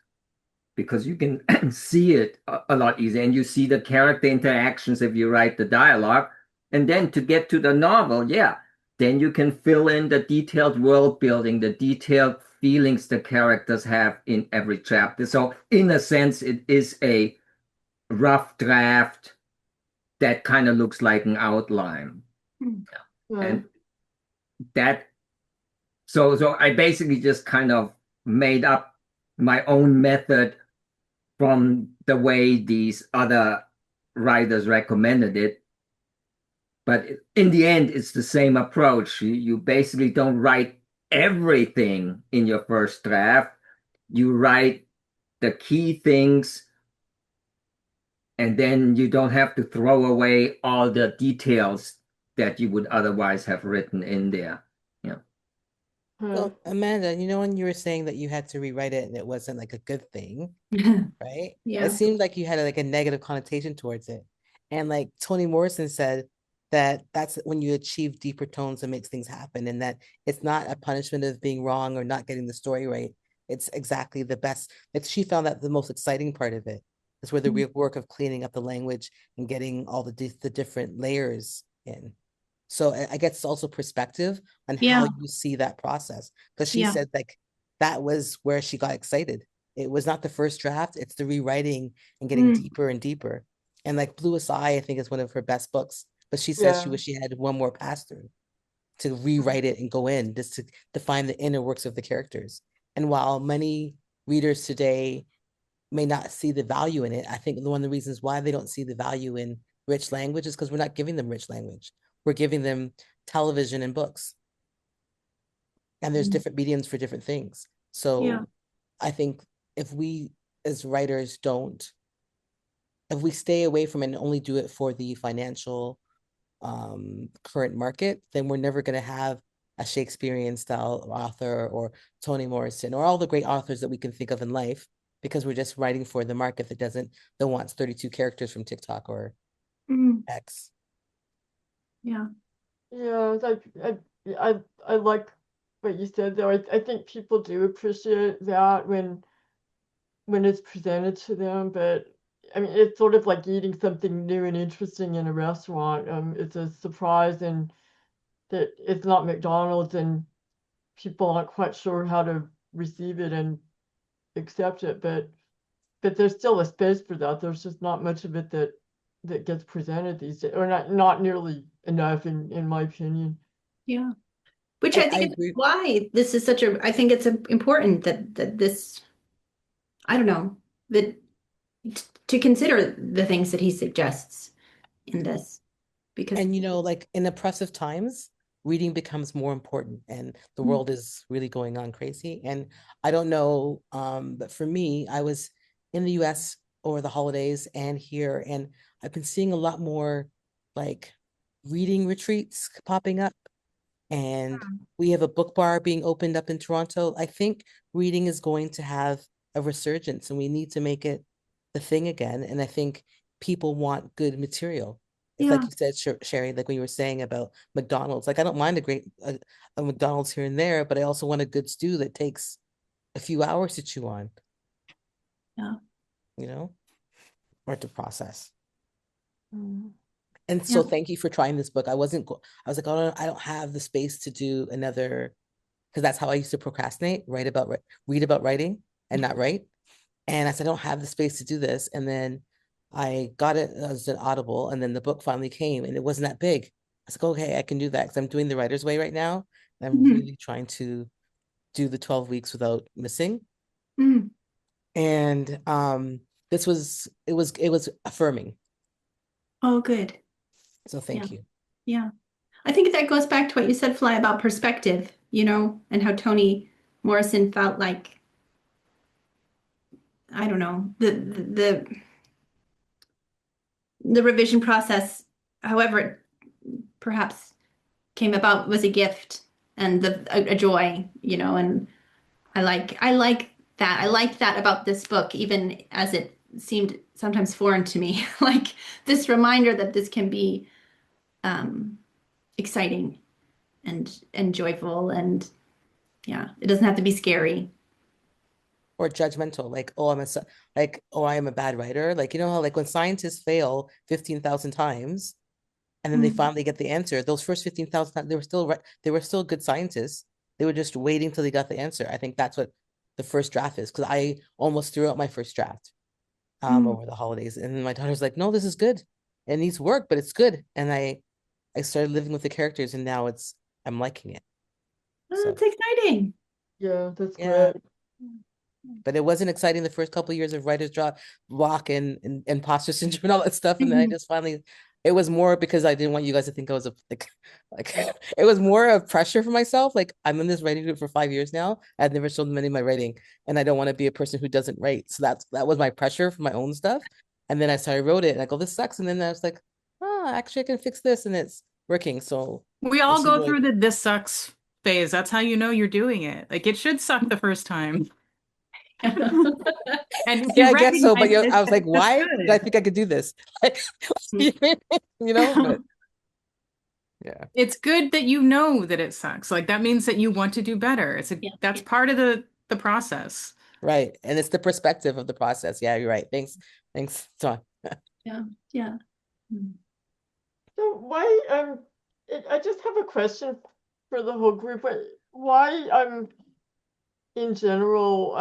because you can see it a lot easier and you see the character interactions if you write the dialogue. And then to get to the novel, yeah, then you can fill in the detailed world building, the detailed feelings the characters have in every chapter. So in a sense, it is a rough draft that kind of looks like an outline. Yeah. And that so I basically just kind of made up my own method from the way these other writers recommended it. But in the end, it's the same approach. You basically don't write everything in your first draft. You write the key things, and then you don't have to throw away all the details that you would otherwise have written in there. Yeah. Well, Amanda, when you were saying that you had to rewrite it and it wasn't like a good thing, right? It Yeah. seemed like you had like a negative connotation towards it. And like Toni Morrison said, that that's when you achieve deeper tones and makes things happen, and that it's not a punishment of being wrong or not getting the story right. It's exactly the best. She found that the most exciting part of it is where the real work of cleaning up the language and getting all the different layers in. So I guess it's also perspective on how Yeah. you see that process. Because she Yeah. said like that was where she got excited. It was not the first draft, it's the rewriting and getting deeper and deeper. And like Bluest Eye, I think is one of her best books. But she says she Yeah. wish she had one more pass through to rewrite it and go in just to define the inner works of the characters. And while many readers today may not see the value in it, I think one of the reasons why they don't see the value in rich language is because we're not giving them rich language. We're giving them television and books. And there's different mediums for different things. So Yeah. I think if we as writers if we stay away from it and only do it for the financial current market, then we're never going to have a Shakespearean style author or Toni Morrison or all the great authors that we can think of in life, because we're just writing for the market that wants 32 characters from TikTok or X. Yeah, it's like I like what you said though. I think people do appreciate that when it's presented to them, but I mean it's sort of like eating something new and interesting in a restaurant. It's a surprise and that it's not McDonald's and people aren't quite sure how to receive it and accept it, but there's still a space for that. There's just not much of it that gets presented these days, or not nearly enough in my opinion. Yeah. Which I think is agree. why this is I think it's important that this, I don't know, that to consider the things that he suggests in this, because And like in oppressive times, reading becomes more important and the world is really going on crazy. And I don't know, but for me, I was in the US over the holidays and here, and I've been seeing a lot more like reading retreats popping up. And we have a book bar being opened up in Toronto. I think reading is going to have a resurgence and we need to make it the thing again. And I think people want good material. It's like yeah, you said, Sherry, like when you were saying about McDonald's, like I don't mind a McDonald's here and there, but I also want a good stew that takes a few hours to chew on, yeah, or to process. Mm. And yeah. so thank you for trying this book. I was like, oh, I don't have the space to do another, because that's how I used to procrastinate, read about writing and not write. And I said, I don't have the space to do this. And then I got it as an Audible, and then the book finally came and it wasn't that big. I was like, okay, I can do that because I'm doing the writer's way right now. And I'm really trying to do the 12 weeks without missing. And it was affirming. Oh, good. So thank you. Yeah. I think that goes back to what you said, Fly, about perspective, and how Toni Morrison felt like, I don't know, the revision process, however it perhaps came about, was a gift and a joy, and I like that. I like that about this book, even as it seemed sometimes foreign to me, like this reminder that this can be exciting and joyful, and yeah, it doesn't have to be scary. Or judgmental, like, I am a bad writer. Like, how like when scientists fail 15,000 times, and then they Mm. finally get the answer. Those first 15,000 times, they were still good scientists. They were just waiting till they got the answer. I think that's what the first draft is, because I almost threw out my first draft Mm. over the holidays. And then my daughter's like, no, this is good. It needs work, but it's good. And I started living with the characters, and now I'm liking it. Oh, So that's exciting. Yeah, that's yeah. great. But it wasn't exciting the first couple of years of writer's block and imposter syndrome and all that stuff. And then I just finally, it was more because I didn't want you guys to think I was like it was more of pressure for myself. Like, I'm in this writing group for 5 years now. I've never shown them any of my writing, and I don't want to be a person who doesn't write. So that was my pressure for my own stuff. And then I started wrote it, and I go, this sucks. And then I was like, oh, actually I can fix this, and it's working. So We we'll all see go where through the this sucks phase. That's how you know you're doing it. Like, it should suck the first time. And if yeah, you I guess so. recognize But it, I was like, that's why did I good. think I could do this? Like, you know, but yeah. It's good that you know that it sucks. Like, that means that you want to do better. Yeah. That's part of the process. Right. And it's the perspective of the process. Yeah, you're right. Thanks. Thanks, John. Yeah. Yeah. Mm. So why I just have a question for the whole group. Why in general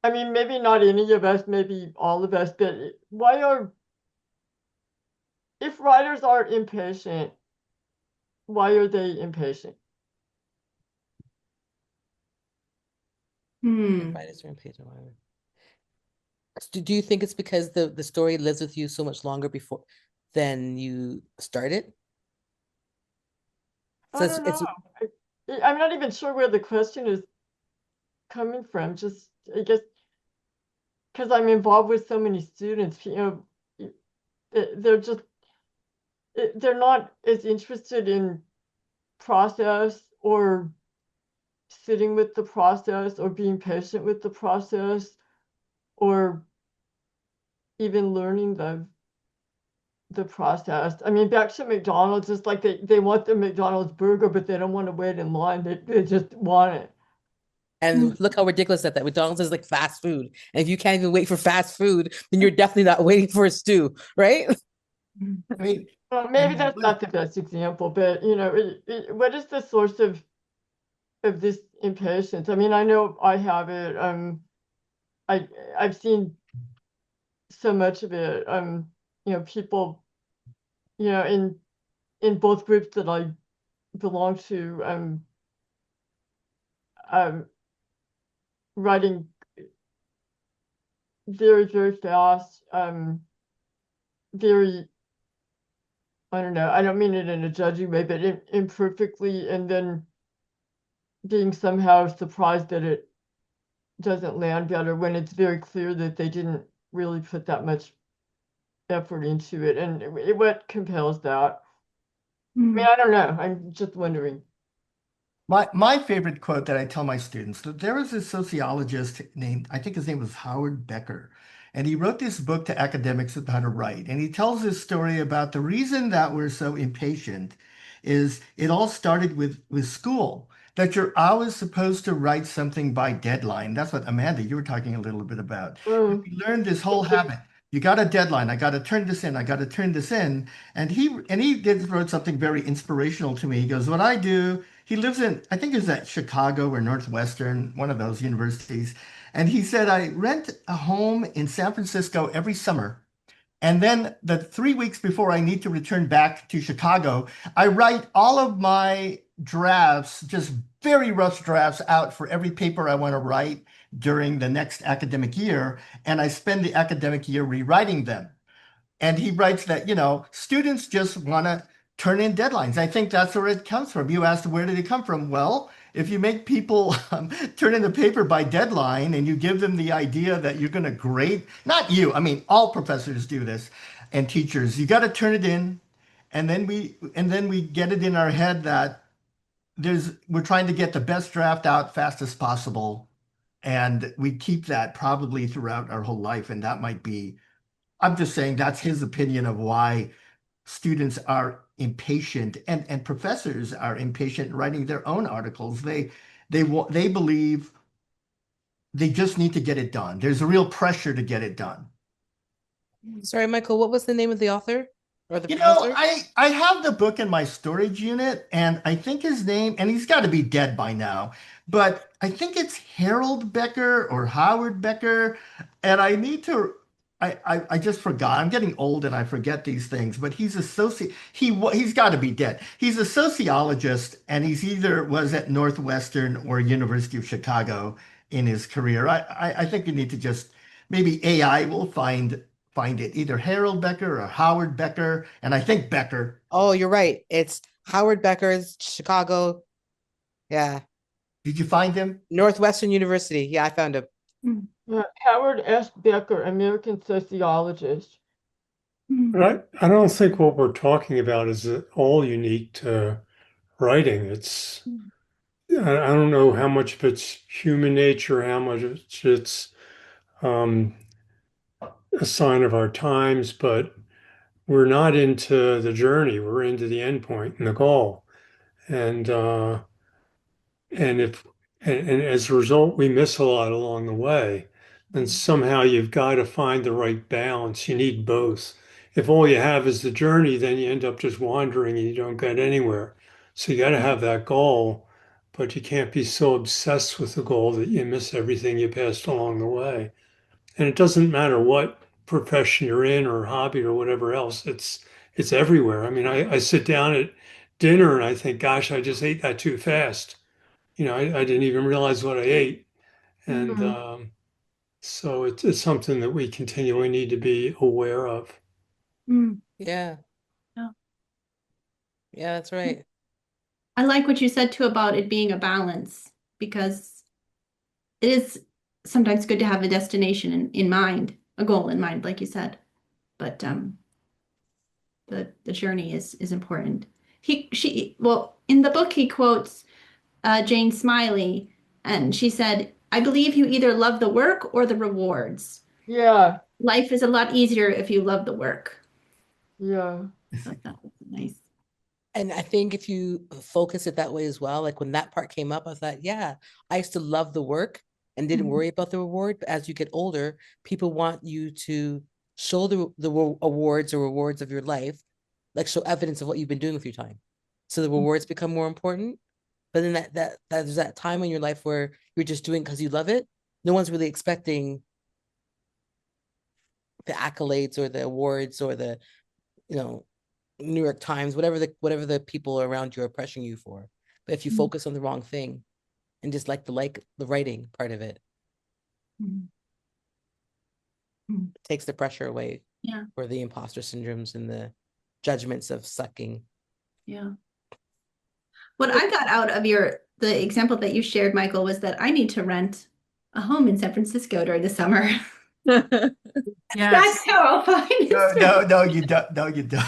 I mean maybe not any of us, maybe all of us, but why are if writers are impatient, why are they impatient? Hmm. Writers are impatient. Do you think it's because the story lives with you so much longer before than you started? So I don't know. I'm not even sure where the question is coming from. Just I guess because I'm involved with so many students, you know, they're just they're not as interested in process or sitting with the process or being patient with the process or even learning the process. I mean, back to McDonald's, it's like they want the McDonald's burger, but they don't want to wait in line. They just want it. and look how ridiculous that McDonald's is like fast food. And if you can't even wait for fast food, then you're definitely not waiting for a stew, right? I mean, Well, I maybe mean, that's not the best example, but you know, what is the source of this impatience? I mean, I know I have it. I I've seen so much of it. You know, people, you know, in both groups that I belong to, um, writing very, very fast, very, I don't know, I don't mean it in a judgy way, but imperfectly, and then being somehow surprised that it doesn't land better when it's very clear that they didn't really put that much effort into it. And what compels that? I mean, Mm. I don't know. I'm just wondering. my favorite quote that I tell my students, that there was a sociologist named, I think his name was Howard Becker, and he wrote this book to academics about how to write. And he tells this story about the reason that we're so impatient is it all started with school, that you're always supposed to write something by deadline. That's what Amanda, you were talking a little bit about. Mm, We learned this whole habit. You got a deadline. I got to turn this in. I got to turn this in. And he did wrote something very inspirational to me. He goes, what I do, he lives in, I think it's at Chicago or Northwestern, one of those universities. And he said, I rent a home in San Francisco every summer. And then the 3 weeks before I need to return back to Chicago, I write all of my drafts, just very rough drafts out for every paper I want to write during the next academic year. And I spend the academic year rewriting them. And he writes that, students just want to turn in deadlines. I think that's where it comes from. You asked, where did it come from? Well, if you make people turn in the paper by deadline and you give them the idea that you're going to grade, not you, I mean, all professors do this and teachers, you got to turn it in. And then we get it in our head that we're trying to get the best draft out fast as possible. And we keep that probably throughout our whole life. And that might be, I'm just saying that's his opinion of why students are impatient and professors are impatient writing their own articles. They believe they just need to get it done. There's a real pressure to get it done. Sorry, Michael, what was the name of the author? Or the You know, professor? I have the book in my storage unit, and I think his name, and he's got to be dead by now, but I think it's Harold Becker or Howard Becker, and I need to. I just forgot. I'm getting old and I forget these things. But he's got to be dead. He's a sociologist, and he's either was at Northwestern or University of Chicago in his career. I think you need to just maybe AI will find it, either Harold Becker or Howard Becker, and I think Becker. Oh, you're right. It's Howard Becker's Chicago. Yeah. Did you find him? Northwestern University. Yeah, I found him. Mm, Howard S. Becker, American sociologist. mm, But I don't think what we're talking about is at all unique to writing. mm, I don't know how much of it's human nature, how much it's um, a sign of our times, but we're not into the journey. We're into the end point and the goal. And and if and as a result, we miss a lot along the way. And somehow you've got to find the right balance. You need both. If all you have is the journey, then you end up just wandering and you don't get anywhere. So you got to have that goal, but you can't be so obsessed with the goal that you miss everything you passed along the way. And it doesn't matter what profession you're in or hobby or whatever else, it's everywhere. I mean, I sit down at dinner and I think, gosh, I just ate that too fast. I didn't even realize what I ate. And Mhm. so it's something that we continually need to be aware of. mm. Yeah. Yeah. Yeah, that's right. I like what you said too about it being a balance because it is sometimes good to have a destination in mind, a goal in mind, like you said. But the journey is important. Well, in the book he quotes Jane Smiley, and she said, "I believe you either love the work or the rewards. Yeah, Life is a lot easier if you love the work." yeah. I thought that was nice. And I think if you focus it that way as well, like when that part came up, I thought, yeah, I used to love the work and didn't Mhm. worry about the reward. But as you get older, people want you to show the awards or rewards of your life, like show evidence of what you've been doing with your time. So the rewards become more important. But then that there's that time in your life where you're just doing because you love it. No one's really expecting the accolades or the awards or the, you know, New York Times, whatever the people around you are pressuring you for. But if you Mhm. focus on the wrong thing and just like the writing part of it, Mhm. Mhm. it takes the pressure away Yeah, for the imposter syndromes and the judgments of sucking. yeah. What I got out of the example that you shared, Michael, was that I need to rent a home in San Francisco during the summer. Yes. That's how I'll find No, it. no, no, you don't. No, you don't.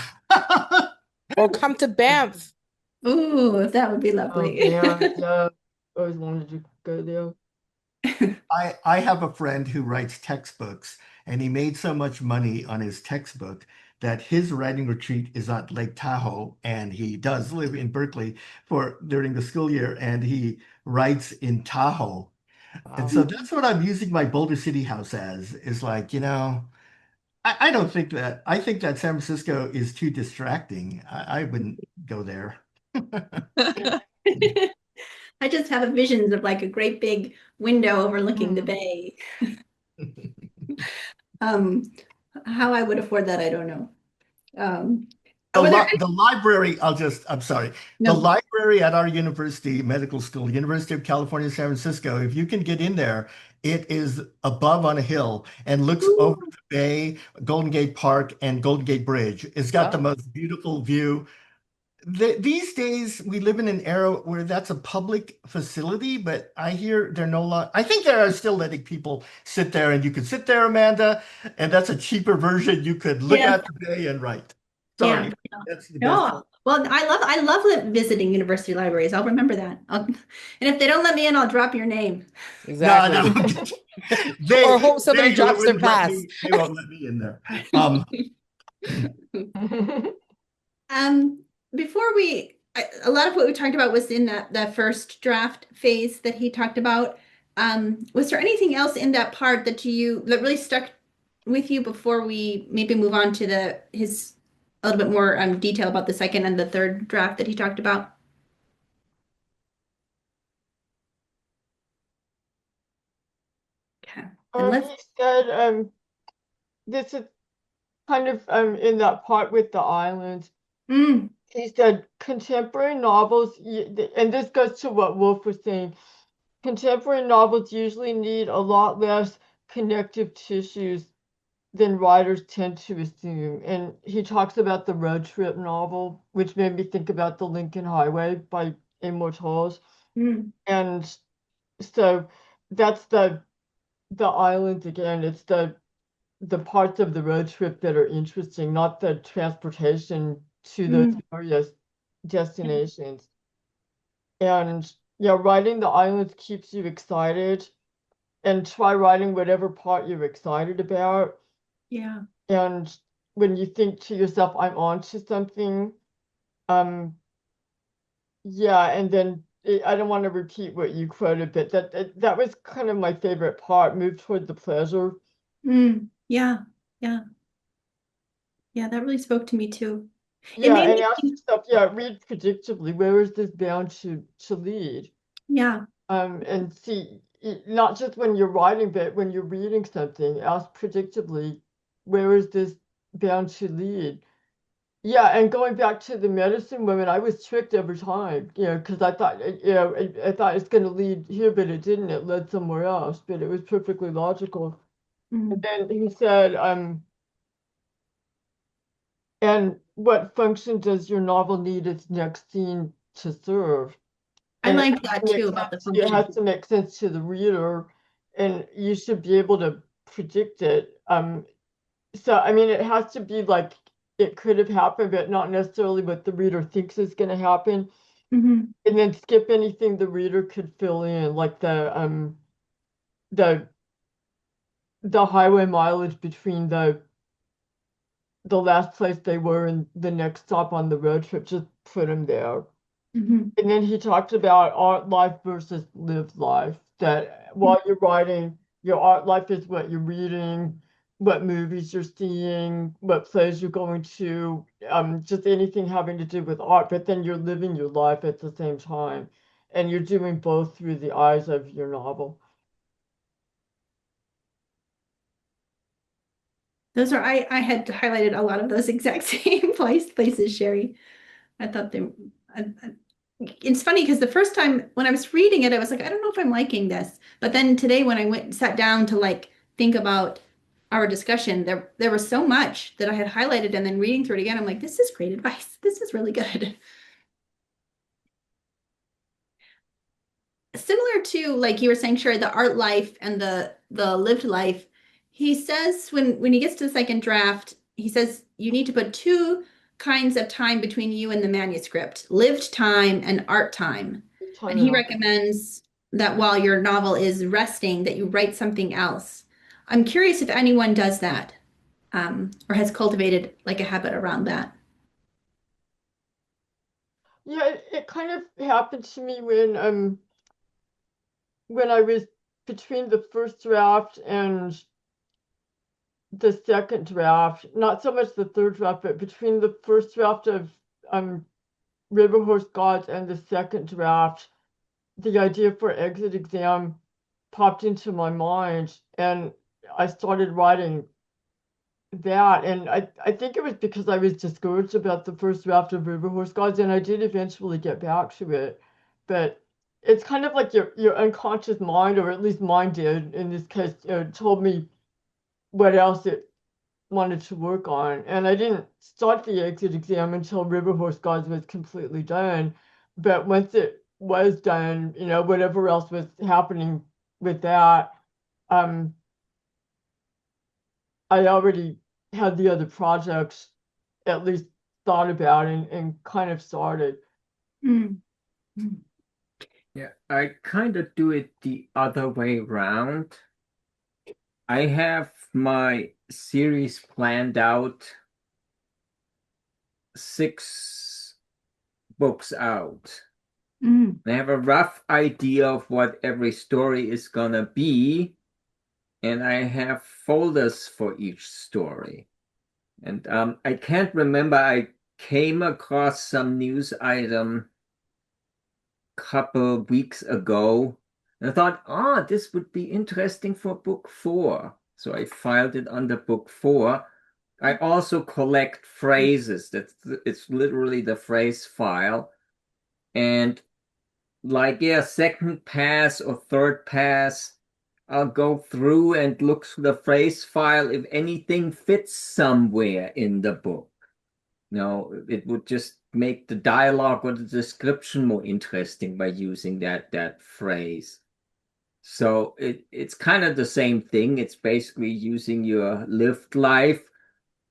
Or come to Banff. Ooh, that would be Oh, lovely. yeah. Always wanted to go there. I have a friend who writes textbooks, and he made so much money on his textbook that his writing retreat is at Lake Tahoe, and he does live in Berkeley for during the school year, and he writes in Tahoe. And Wow. so that's what I'm using my Boulder City house as, is like, I don't think that, I think that San Francisco is too distracting. I wouldn't go there. I just have visions of like a great big window overlooking the Hmm. bay. Um, how I would afford that, I don't know. Um, were there any, The library, I'm sorry, the no. library at our university, medical school, University of California, San Francisco, if you can get in there, it is above on a hill and looks over Ooh, the bay, Golden Gate Park, and Golden Gate Bridge. It's got the Wow. most beautiful view. These days, we live in an era where that's a public facility, but I hear they're no longer, I think they are still letting people sit there, and you could sit there, Amanda, and that's a cheaper version. You could look yeah, at the bay and write. yeah. Sorry, that's the best. No. Well, I love visiting university libraries. I'll remember that. And if they don't let me in, I'll drop your name. No, Exactly. no, Or hope somebody they drops their wouldn't let pass. me. They won't let me in there. Um, Um, before a lot of what we talked about was in that first draft phase that he talked about. Was there anything else in that part that really stuck with you before we maybe move on to his a little bit more detail about the second and the third draft that he talked about? Okay. And let's He said, this is kind of in that part with the island. mm, He said contemporary novels, and this goes to what Wolf was saying. Contemporary novels usually need a lot less connective tissues than writers tend to assume. And he talks about the road trip novel, which made me think about The Lincoln Highway by Immortals. mm, And so that's the island again. It's the parts of the road trip that are interesting, not the transportation to those mm. various destinations. And yeah, writing the islands keeps you excited, and try writing whatever part you're excited about. Yeah. And when you think to yourself, I'm on to something, um, yeah, and then I don't want to repeat what you quoted, but that was kind of my favorite part, move toward the pleasure. Yeah. Yeah. Yeah, that really spoke to me too. It Yeah, made and me ask think, yourself, yeah, read predictably, where is this bound to lead? yeah. And see, not just when you're writing, but when you're reading something, ask predictably, where is this bound to lead? Yeah, and going back to the medicine women, I was tricked every time, because I thought, I thought it's going to lead here, but it didn't. It led somewhere else, but it was perfectly logical. And Mm. then he said, and what function does your novel need its next scene to serve? I And like that too about the it function. has to make sense to the reader, and you should be able to predict it. So I mean, it has to be like it could have happened, but not necessarily what the reader thinks is going to happen. Hmm. And then skip anything the reader could fill in, like the the highway mileage between the last place they were and the next stop on the road trip. Just put them there. Hmm. And then he talked about art life versus lived life. That while you're writing, your art life is what you're reading, what movies you're seeing, what plays you're going to, just anything having to do with art. But then you're living your life at the same time, and you're doing both through the eyes of your novel. Those are I had highlighted a lot of those exact same places, Sherry. I thought they I- it's funny because the first time when I was reading it, I was like, I don't know if I'm liking this. But then today when I went and sat down to like think about our discussion, there was so much that I had highlighted and then reading through it again, I'm like, this is great advice. This is really good. Similar to like you were saying, Sherry, the art life and the lived life, he says when he gets to the second draft, he says you need to put two kinds of time between you and the manuscript, lived time and art time. Time And and he art. recommends that while your novel is resting, that you write something else. I'm curious if anyone does that, or has cultivated like a habit around that. Yeah, it kind of happened to me when I was between the first draft and the second draft, not so much the third draft, but between the first draft of um River Horse Gods and the second draft, the idea for exit exam popped into my mind, and I started writing that. And I think it was because I was discouraged about the first draft of River Horse Gods, and I did eventually get back to it. But it's kind of like your unconscious mind, or at least mine did in this case, told me what else it wanted to work on. And I didn't start the exit exam until River Horse Gods was completely done. But once it was done, whatever else was happening with that, um, I already had the other projects at least thought about and kind of started. Mm. Mm. Yeah, I kind of do it the other way around. I have my series planned out 6 books out. Mm. I have a rough idea of what every story is gonna be, and I have folders for each story. And I can't remember. I came across some news item couple weeks ago, and I thought, oh, this would be interesting for book four. So I filed it under book four. I also collect phrases. It's literally the phrase file. And like, yeah, second pass or third pass, I'll go through and look through the phrase file if anything fits somewhere in the book. No, it would just make the dialogue or the description more interesting by using that phrase. So it's kind of the same thing. It's basically using your lived life,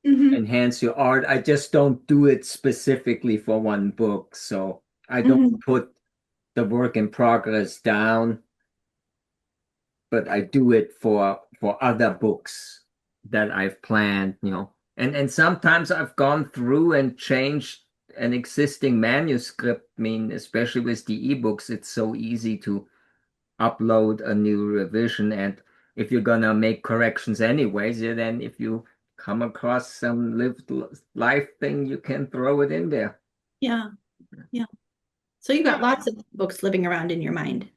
Hmm. enhance your art. I just don't do it specifically for one book. So I don't Hmm. put the work in progress down, but I do it for other books that I've planned, you know. And sometimes I've gone through and changed an existing manuscript. I mean, especially with the ebooks, it's so easy to upload a new revision. And if you're gonna make corrections anyways, yeah, then if you come across some lived life thing, you can throw it in there. Yeah. Yeah. So you've got lots of books living around in your mind.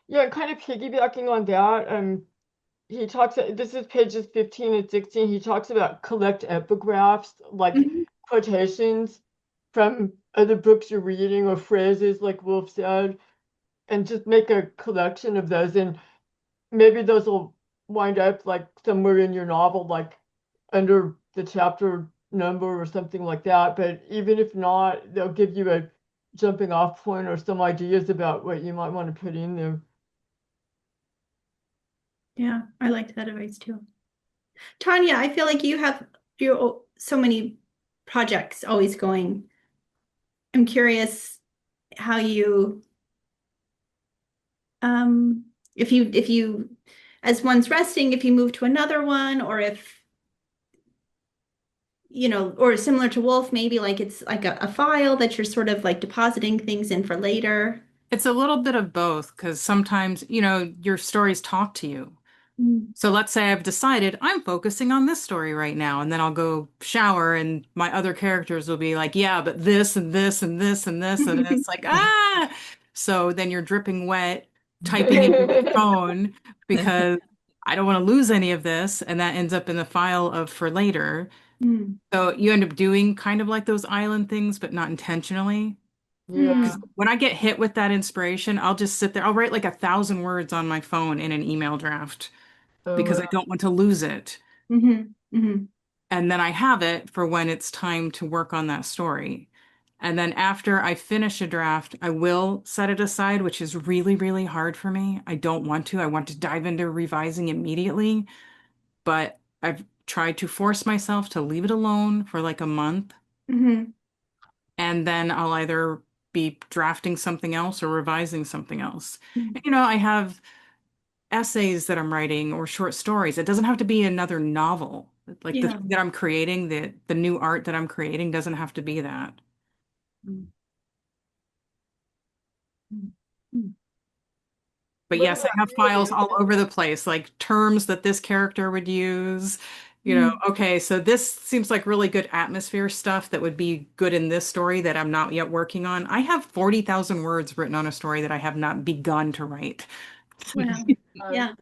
Yeah, kind of piggybacking on that, he talks, this is pages 15 and 16. He talks about collect epigraphs, like Mhm. quotations from other books you're reading or phrases, like Wolf said, and just make a collection of those. And maybe those will wind up like somewhere in your novel, like under the chapter number or something like that. But even if not, they'll give you a jumping off point or some ideas about what you might want to put in there. Yeah, I liked that advice too. Tanya, I feel like you so many projects always going. I'm curious how you um if you as one's resting, if you move to another one, or if or similar to Wolf, maybe like it's like a file that you're sort of like depositing things in for later. It's a little bit of both because sometimes, your stories talk to you. Mm. So let's say I've decided I'm focusing on this story right now, and then I'll go shower, and my other characters will be like, yeah, but this and this and this and this. And it's like, ah. So then you're dripping wet, typing in your phone because I don't want to lose any of this. And that ends up in the file of for later. Mm. So you end up doing kind of like those island things, but not intentionally. Yeah. Mm. When I get hit with that inspiration, I'll just sit there. I'll write like 1,000 words on my phone in an email draft Oh, because I wow. don't want to lose it. Hmm. Hmm. And then I have it for when it's time to work on that story. And then after I finish a draft, I will set it aside, which is really, really hard for me. I don't want to. I want to dive into revising immediately, but I've tried to force myself to leave it alone for like a month. Hmm. And then I'll either be drafting something else or revising something else. Hmm. And, I have essays that I'm writing or short stories. It doesn't have to be another novel. Like the Yeah. thing that I'm creating, the new art that I'm creating doesn't have to be that. Mm. Mm. But What yes, I about have you, files all Amanda? over the place, like terms that this character would use. Mm. Okay, so this seems like really good atmosphere stuff that would be good in this story that I'm not yet working on. I have 40,000 words written on a story that I have not begun to write. Wow. Uh, Yeah,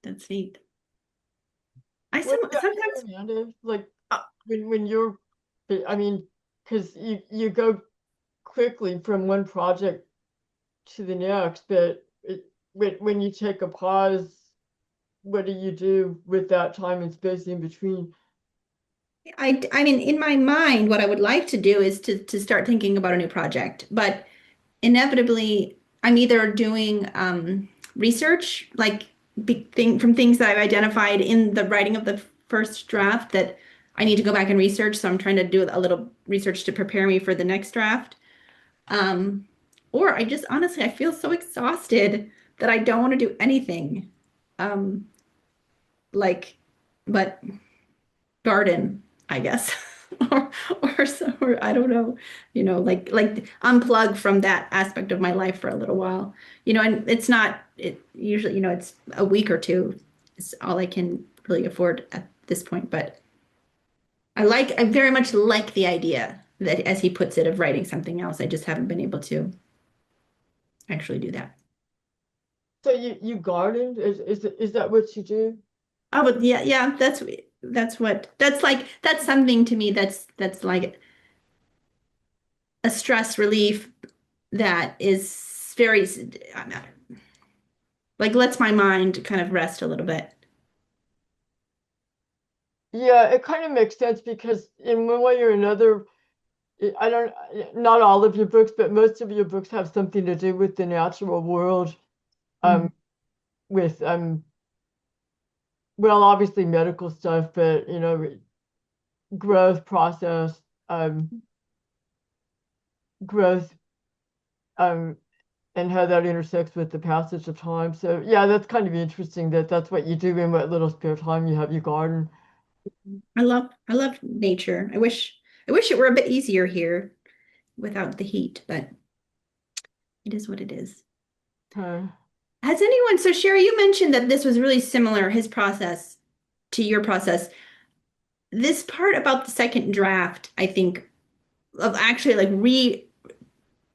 that's neat. what about you, Sometimes. Amanda? Like uh, when you're, I mean, because you go quickly from one project to the next, but when you take a pause, what do you do with that time and space in between? I mean, in my mind, what I would like to do is to start thinking about a new project, but inevitably, I'm either doing research, like from things that I've identified in the writing of the first draft that I need to go back and research. So I'm trying to do a little research to prepare me for the next draft. Um, or I just honestly, I feel so exhausted that I don't want to do anything. Um, like, but garden, I guess. Or I don't know, like unplug from that aspect of my life for a little while. And it's not it usually, it's a week or two is all I can really afford at this point, but I very much like the idea that, as he puts it, of writing something else. I just haven't been able to actually do that. So you garden? Is that what you do? Oh, but yeah, yeah, that's something to me that's like a stress relief that is very like lets my mind kind of rest a little bit. Yeah, it kind of makes sense because in one way or another, I don't, not all of your books, but most of your books have something to do with the natural world, Mm. with well, obviously medical stuff, but growth process, growth, um, and how that intersects with the passage of time. So yeah, that's kind of interesting that that's what you do in what little spare time you have. You garden. I love nature. I wish it were a bit easier here without the heat, but it is what it is. Okay. Has anyone, so Sherry, you mentioned that this was really similar, his process to your process. This part about the second draft, I think, of actually like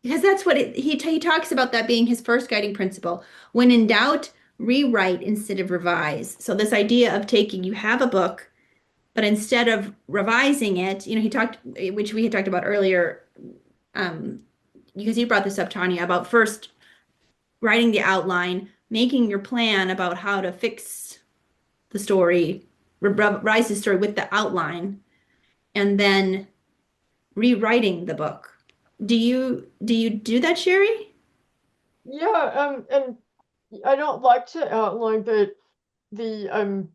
because that's what he talks about that being his first guiding principle. When in doubt, rewrite instead of revise. So this idea of taking, you have a book, but instead of revising it, he talked, which we had talked about earlier, um, because you brought this up, Tanya, about first writing the outline, making your plan about how to fix the story, revise the story with the outline, and then rewriting the book. Do you do that, Sherry? Yeah, and I don't like to outline, but the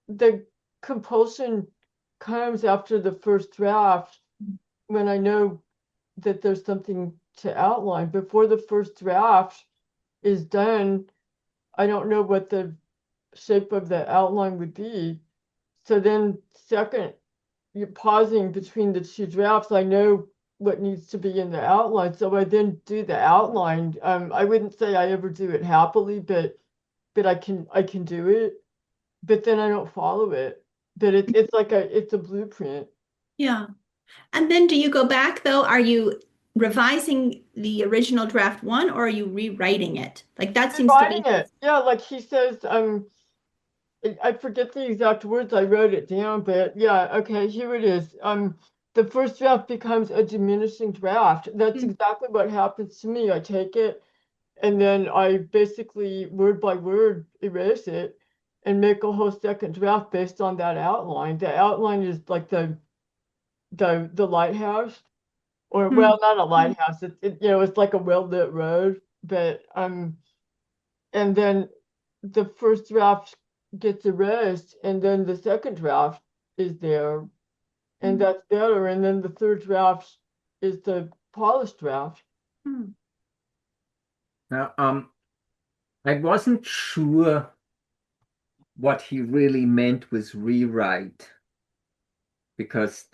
the compulsion comes after the first draft when I know that there's something to outline. Before the first draft is done, I don't know what the shape of the outline would be. So then, second, you're pausing between the two drafts. I know what needs to be in the outline, so I then do the outline. I wouldn't say I ever do it happily, but I can do it. But then I don't follow it. But it's like it's a blueprint. Yeah. And then do you go back though? Are you revising the original draft one or are you rewriting it? Like that seems to Rewriting be it, yeah, like he says. I forget the exact words. I wrote it down, but yeah, okay, here it is. The first draft becomes a diminishing draft. That's Hmm. exactly what happens to me. I take it and then I basically word by word erase it and make a whole second draft based on that outline. The outline is like the lighthouse, or Hmm. well, not a lighthouse. It's like a well-lit road, but and then the first draft gets erased, and then the second draft is there, and Hmm. that's better. And then the third draft is the polished draft. Hmm. Now, I wasn't sure what he really meant with rewrite because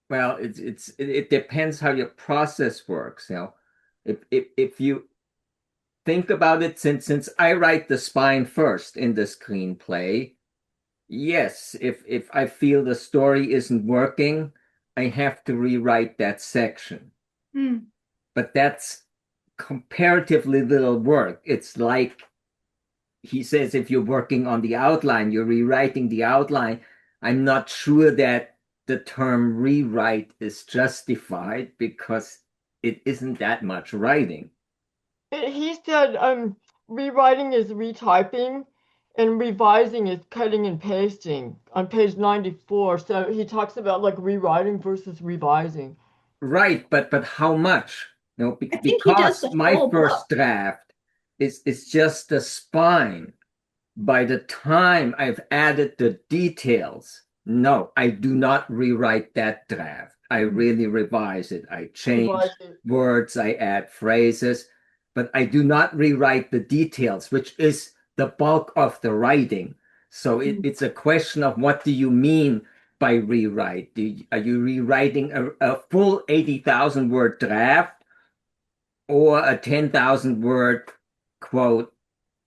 well, it depends how your process works. If you think about it, since I write the spine first in the screenplay, yes, if I feel the story isn't working, I have to rewrite that section. Hmm. But that's comparatively little work. It's like he says, if you're working on the outline, you're rewriting the outline. I'm not sure that the term rewrite is justified because it isn't that much writing. He said rewriting is retyping and revising is cutting and pasting on page 94. So he talks about like rewriting versus revising. Right, but how much? I think he does Because the my whole book. first draft is just the spine. By the time I've added the details, no, I do not rewrite that draft. I really revise it. I change Revising. words, I add phrases, but I do not rewrite the details, which is the bulk of the writing. So it's a question of what do you mean by rewrite? Are you rewriting a full 80,000 word draft or a 10,000 word quote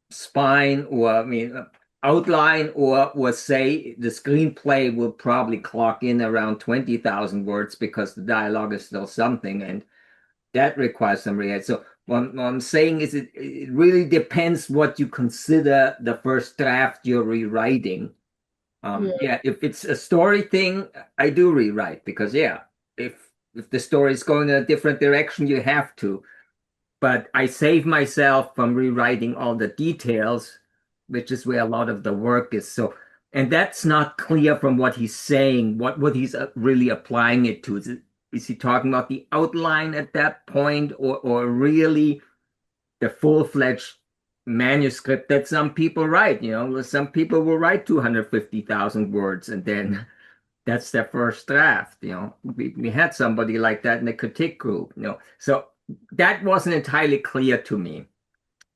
spine, or I mean outline or say the screenplay will probably clock in around 20,000 words because the dialogue is still something, and that requires some rewrite. So what I'm saying is it really depends what you consider the first draft you're rewriting. Yeah, if it's a story thing, I do rewrite because if the story is going in a different direction, you have to. But I save myself from rewriting all the details, which is where a lot of the work is. So, and that's not clear from what he's saying, what he's really applying it to. Is he talking about the outline at that point, or really the full-fledged manuscript that some people write? Some people will write 250,000 words, and then that's their first draft. We had somebody like that in the critique group. So that wasn't entirely clear to me.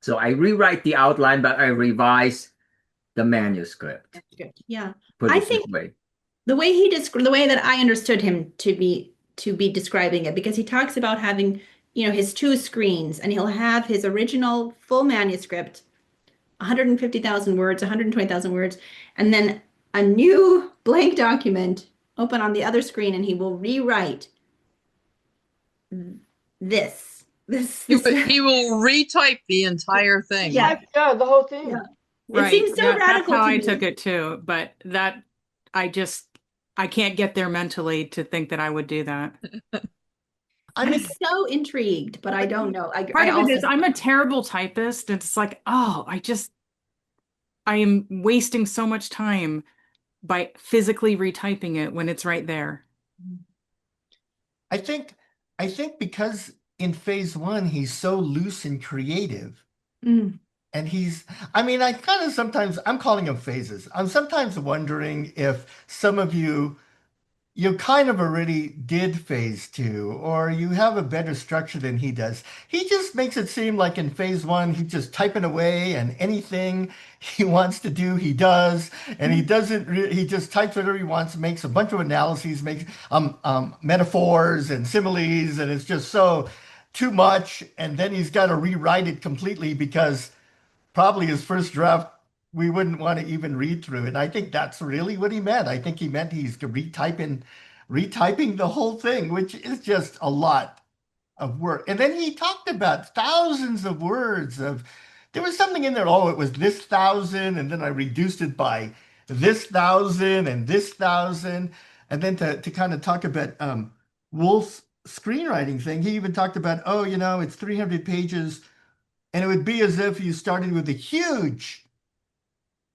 So I rewrite the outline, but I revise the manuscript. Yeah. Put I it this think way. the way that I understood him to be describing it, because he talks about having, his two screens, and he'll have his original full manuscript, 150,000 words, 120,000 words, and then a new blank document open on the other screen, and he will rewrite this. He will retype the entire thing. Yeah. Yeah, the whole thing. Yeah. Right. It seems so That's radical how to I me. took it too. But I can't get there mentally to think that I would do that. I'm so intrigued, but I don't know. Part of it is I'm a terrible typist, and it's like, oh, I am wasting so much time by physically retyping it when it's right there. I think because in phase one he's so loose and creative, Mm. and I kind of sometimes I'm calling them phases. I'm sometimes wondering if some of you kind of already did phase two, or you have a better structure than he does. He just makes it seem like in phase one, he's just typing away, and anything he wants to do, he does. And he just types whatever he wants, makes a bunch of analyses, makes metaphors and similes, and it's just so too much. And then he's got to rewrite it completely because probably his first draft we wouldn't want to even read through it. And I think that's really what he meant. I think he meant he's retyping the whole thing, which is just a lot of work. And then he talked about thousands of words of there was something in there. Oh, it was this thousand, and then I reduced it by this thousand and this thousand. And then to kind of talk about Wolf's screenwriting thing, he even talked about, oh, it's 300 pages, and it would be as if you started with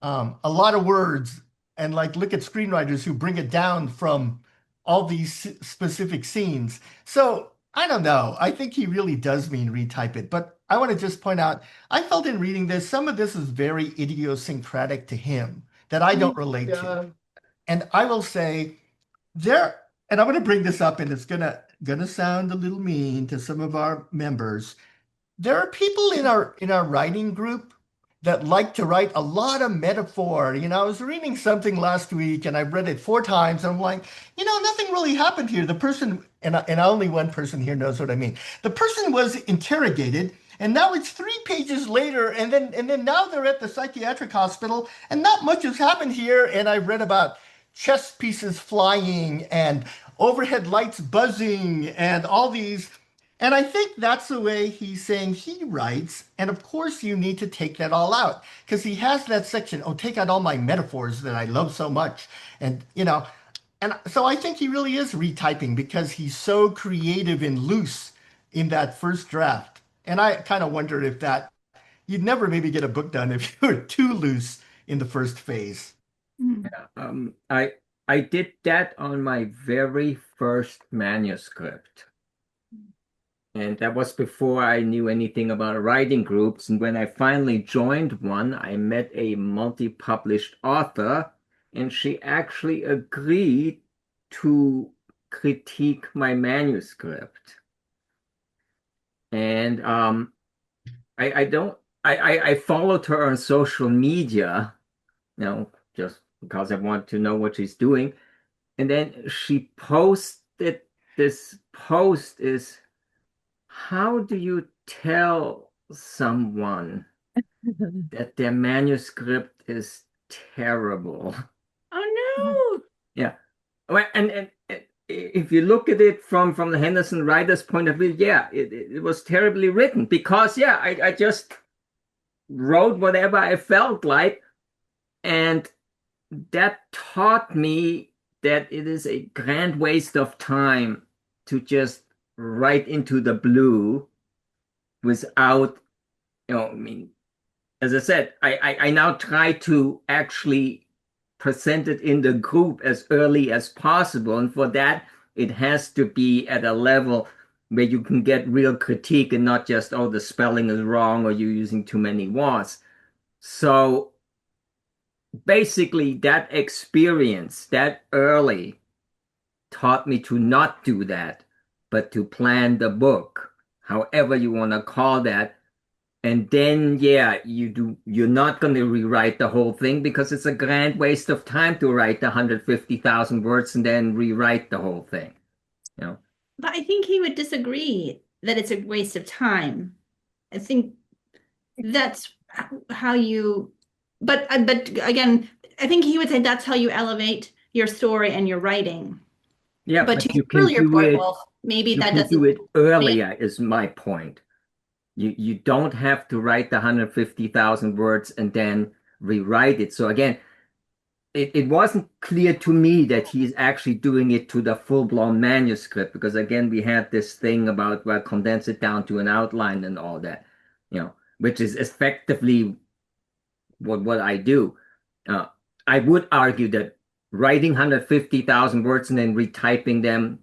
a lot of words, and like look at screenwriters who bring it down from all these specific scenes. So I don't know. I think he really does mean retype it. But I want to just point out, I felt in reading this, some of this is very idiosyncratic to him that I don't relate to. And I will say and I'm going to bring this up, and it's gonna sound a little mean to some of our members. There are people in our writing group that like to write a lot of metaphor. I was reading something last week and I read it 4 times. And I'm like, nothing really happened here. The person, and only one person here knows what I mean. The person was interrogated, and now it's 3 pages later, and then now they're at the psychiatric hospital, and not much has happened here. And I read about chess pieces flying and overhead lights buzzing and all these. And I think that's the way he's saying he writes. And of course, you need to take that all out because he has that section. Oh, take out all my metaphors that I love so much. And so I think he really is retyping because he's so creative and loose in that first draft. And I kind of wonder if you'd never maybe get a book done if you were too loose in the first phase. I did that on my very first manuscript. And that was before I knew anything about writing groups. And when I finally joined one, I met a multi-published author, and she actually agreed to critique my manuscript. And I followed her on social media, just because I want to know what she's doing. And then she posted this post is, how do you tell someone that their manuscript is terrible. Oh Yeah. Well, and if you look at it from the Henderson writer's point of view, yeah, it was terribly written because, yeah, I just wrote whatever I felt like. And that taught me that it is a grand waste of time to just write into the blue without, I mean, as I said, I now try to actually present it in the group as early as possible. And for that, it has to be at a level where you can get real critique and not just, oh, the spelling is wrong or you're using too many was. So basically, that experience that early taught me to not do that, but to plan the book, however you want to call that. And then, yeah, you're not going to rewrite the whole thing because it's a grand waste of time to write the 150,000 words and then rewrite the whole thing, you know. but I think he would disagree that it's a waste of time. I think that's how you, but again, I think he would say that's how you elevate your story and your writing. Yeah, But but to you your can earlier do point, it, Wolf, maybe you that can do doesn't. it earlier, is my point. You don't have to write the 150,000 words and then rewrite it. So again, it wasn't clear to me that he's actually doing it to the full-blown manuscript because again, we had this thing about, well, condense it down to an outline and all that, which is effectively what I do. Uh, I would argue that writing 150,000 words and then retyping them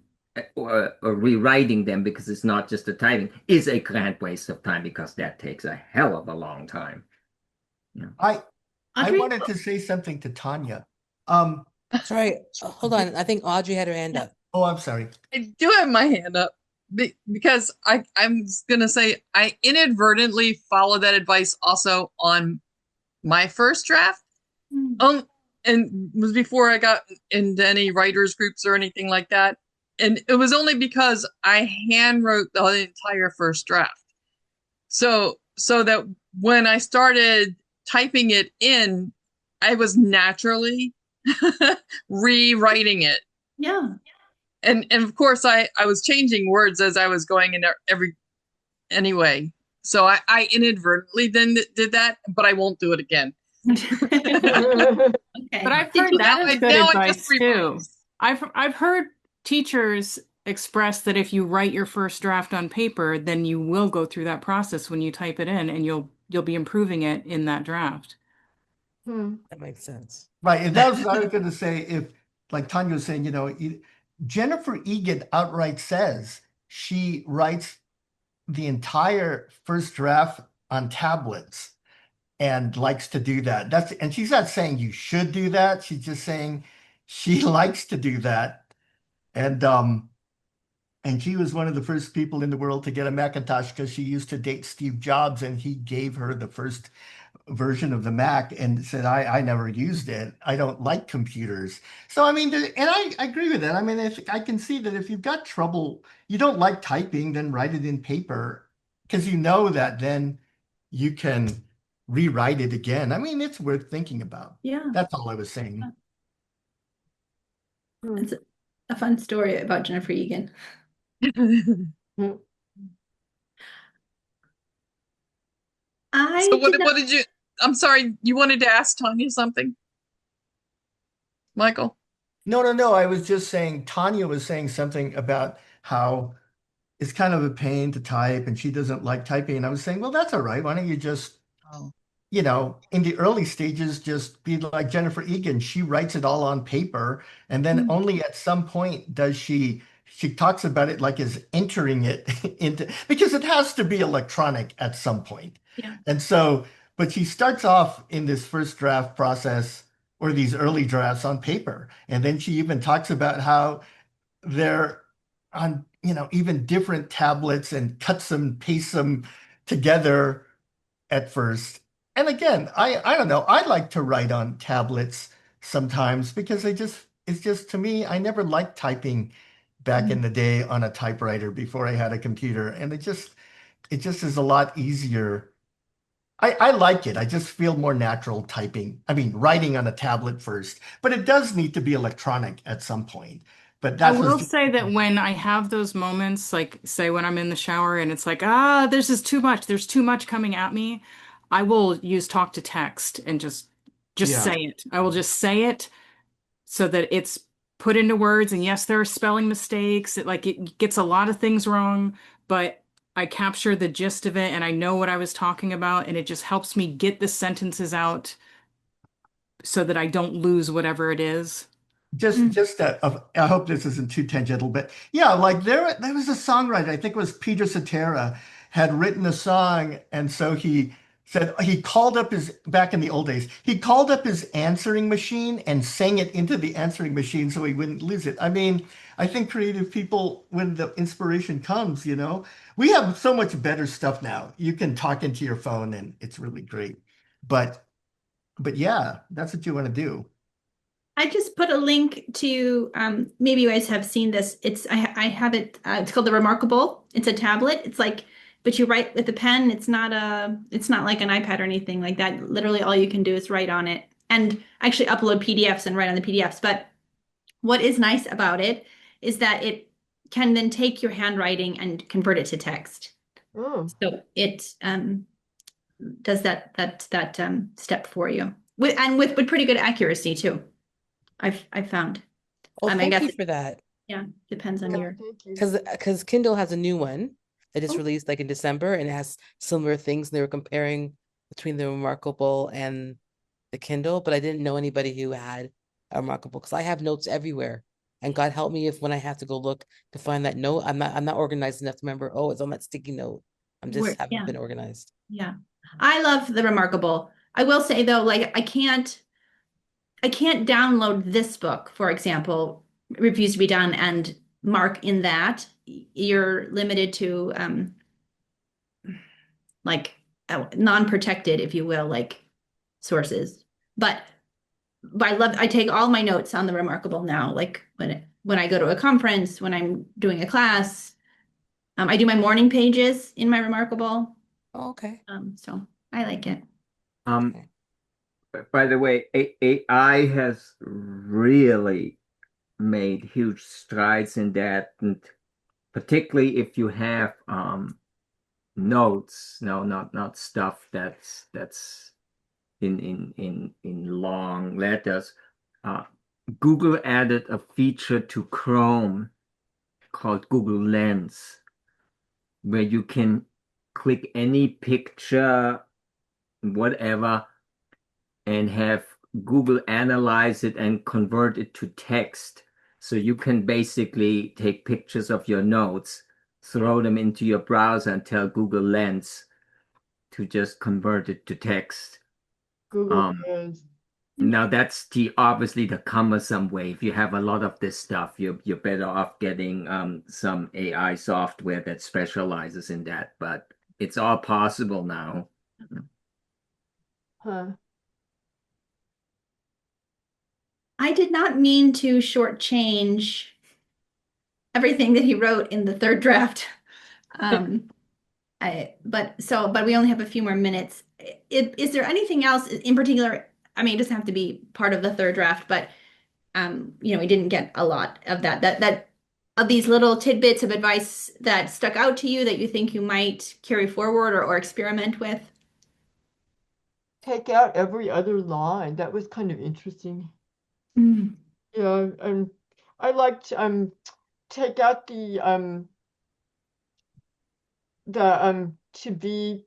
or rewriting them because it's not just the typing is a grand waste of time because that takes a hell of a long time. Yeah. I Audrey? wanted to say something to Tanya. Sorry, hold on. I think Audrey had her hand up. Oh, I'm sorry. I do have my hand up because I'm gonna say I inadvertently followed that advice also on my first draft. And it was before I got into any writers groups or anything like that. And it was only because I hand wrote the entire first draft. So that when I started typing it in, I was naturally rewriting it. Yeah. And of course I was changing words as I was going in anyway. So I inadvertently then did that, but I won't do it again. Okay. But I've Did heard you- that is good now I advice just too. revise. I've heard teachers express that if you write your first draft on paper, then you will go through that process when you type it in, and you'll be improving it in that draft. That makes sense. Right. And that was what I was going to say. If, like Tanya was saying, Jennifer Egan outright says she writes the entire first draft on tablets and likes to do that. And she's not saying you should do that. She's just saying she likes to do that. And she was one of the first people in the world to get a Macintosh because she used to date Steve Jobs and he gave her the first version of the Mac and said, I never used it. I don't like computers. So, I mean, and I agree with that. I mean, if I can see that if you've got trouble, you don't like typing, then write it in paper because you know that then you can rewrite it again. I mean, it's worth thinking about. Yeah. That's all I was saying. It's a fun story about Jennifer Egan. So what did you? I'm sorry, you wanted to ask Tanya something, Michael? No. I was just saying, Tanya was saying something about how it's kind of a pain to type and she doesn't like typing. And I was saying, well, that's all right. Why don't you just, in the early stages, just be like Jennifer Egan. She writes it all on paper. And then only at some point does she talks about it like as entering it into, because it has to be electronic at some point. Yeah. And so, but she starts off in this first draft process or these early drafts on paper. And then she even talks about how they're on, even different tablets and cuts them, pastes them together at first. And again, I don't know. I like to write on tablets sometimes because it's just to me, I never liked typing back in the day on a typewriter before I had a computer. And it just is a lot easier I like it. I just feel more natural typing. I mean, writing on a tablet first, but it does need to be electronic at some point. But I that was will just, say that when I have those moments, like say when I'm in the shower and it's like, ah, there's just too much, there's too much coming at me, I will use talk to text and just yeah. say it. I will just say it so that it's put into words. And yes, there are spelling mistakes. It gets a lot of things wrong, but I capture the gist of it and I know what I was talking about, and it just helps me get the sentences out so that I don't lose whatever it is. Mm. I hope this isn't too tangential, but yeah, like there was a songwriter, I think it was Peter Cetera, had written a song, and so he said he called up his back in the old days, he called up his answering machine and sang it into the answering machine so he wouldn't lose it. I mean, I think creative people, when the inspiration comes, we have so much better stuff now. You can talk into your phone and it's really great. But but yeah, that's what you want to do. I just put a link to maybe you guys have seen this. I have it. It's called the Remarkable. It's a tablet. It's like, but you write with a pen. It's not like an iPad or anything like that. Literally, all you can do is write on it and actually upload PDFs and write on the PDFs. But what is nice about it is that it can then take your handwriting and convert it to text. Oh, So it does that step for you with pretty good accuracy too. I've found. Oh, I thank guess you for that. yeah, depends on yeah, your. thank you. Because Kindle has a new one that is Oh, released like in December, and it has similar things. They were comparing between the Remarkable and the Kindle, but I didn't know anybody who had a Remarkable because I have notes everywhere. And God help me if when I have to go look to find that note, I'm not organized enough to remember, oh, it's on that sticky note. I'm just haven't Yeah, been organized. yeah. I love the Remarkable. I will say though, like I can't download this book, for example, Refuse to Be Done, and mark in that. You're limited to like non-protected, if you will, like sources. But I take all my notes on the Remarkable now, like when I go to a conference, when I'm doing a class. I do my morning pages in my Remarkable. Oh, okay. So I like it. Um, Okay. by the way, AI has really made huge strides in that, and particularly if you have notes, no, not stuff that's in long letters. Uh, Google added a feature to Chrome called Google Lens, where you can click any picture, whatever, and have Google analyze it and convert it to text. So you can basically take pictures of your notes, throw them into your browser, and tell Google Lens to just convert it to text. Google Um, is. Now that's the obviously the cumbersome way. If you have a lot of this stuff, you're better off getting some AI software that specializes in that. But it's all possible now. Huh. I did not mean to shortchange everything that he wrote in the third draft. Um, but we only have a few more minutes. Is there anything else in particular? I mean, it doesn't have to be part of the third draft, but we didn't get a lot of that of these little tidbits of advice that stuck out to you that you think you might carry forward or experiment with. Take out every other line. That was kind of interesting. Mm. Yeah, I liked take out the to be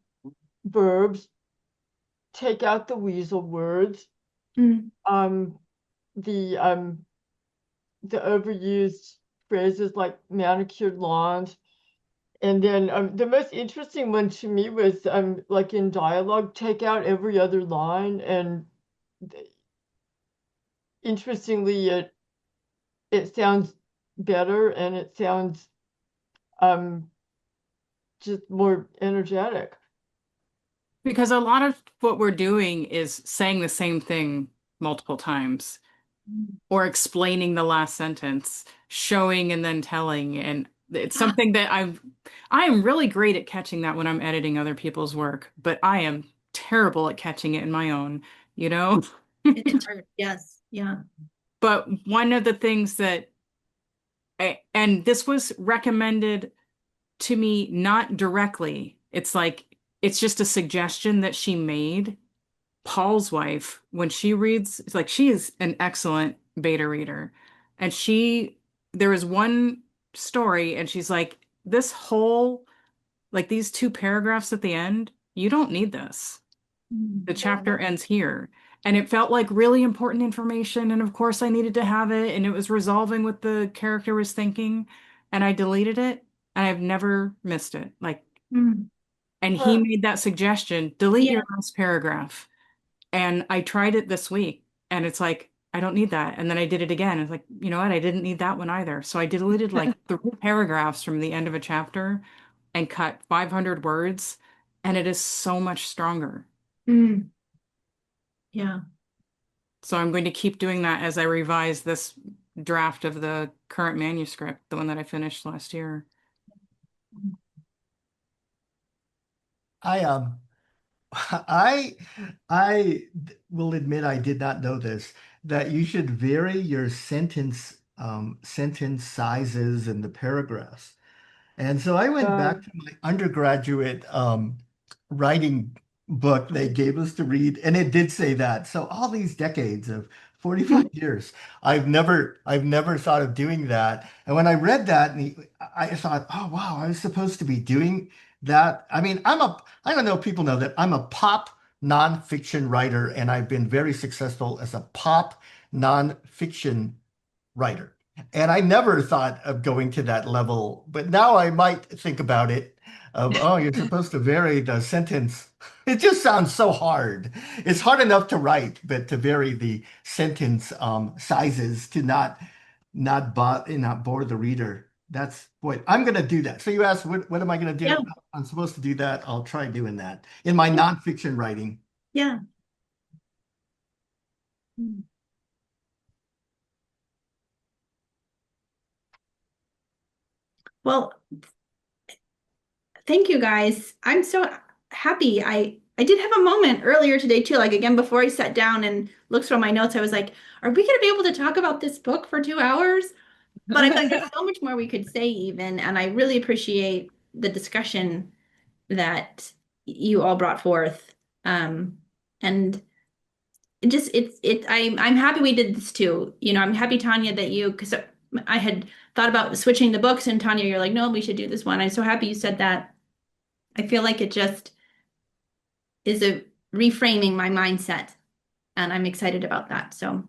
verbs, take out the weasel words, Mm. um the overused phrases like manicured lawns. And then the most interesting one to me was like in dialogue, take out every other line. And interestingly, it sounds better and it sounds um just more energetic. Because a lot of what we're doing is saying the same thing multiple times or explaining the last sentence, showing and then telling. And it's something that I am really great at catching that when I'm editing other people's work, but I am terrible at catching it in my own, you know? It's hard. Yes. Yeah. But one of the things that, and this was recommended to me not directly, it's like, it's just a suggestion that she made. Paul's wife, when she reads, it's like she is an excellent beta reader. And there was one story, and she's like, this whole, like these 2 paragraphs at the end, you don't need this. The chapter ends here. And it felt like really important information. And of course, I needed to have it. And it was resolving what the character was thinking. And I deleted it. And I've never missed it. Like, Mm. and he made that suggestion, delete Yeah. your last paragraph. And I tried it this week. And it's like, I don't need that. And then I did it again. It's like, you know what? I didn't need that one either. So I deleted like 3 paragraphs from the end of a chapter and cut 500 words. And it is so much stronger. Mm. Yeah. So I'm going to keep doing that as I revise this draft of the current manuscript, the one that I finished last year. I I will admit I did not know this, that you should vary your sentence sizes in the paragraphs. And so I went back to my undergraduate writing book they gave us to read, and it did say that. So all these decades of 45 years, I've never thought of doing that. And when I read that, I thought, oh wow, I was supposed to be doing that. I mean, I don't know if people know that I'm a pop nonfiction writer, and I've been very successful as a pop nonfiction writer. And I never thought of going to that level, but now I might think about it of, oh, you're supposed to vary the sentence. It just sounds so hard. It's hard enough to write, but to vary the sentence sizes to not bore the reader. That's boy, I'm gonna do that. So you asked, what am I gonna do? Yeah. I'm supposed to do that. I'll try doing that in my nonfiction writing. Yeah. Mm. Well, thank you guys. I'm so happy. I did have a moment earlier today too, like again before I sat down and looked through my notes, I was like, are we gonna be able to talk about this book for 2 hours? But I feel like there's so much more we could say even, and I really appreciate the discussion that you all brought forth. And it just I'm happy we did this too. You know, I'm happy, Tanya, that because I had thought about switching the books, and Tanya, you're like, no, we should do this one. I'm so happy you said that. I feel like it just is a reframing my mindset, and I'm excited about that. So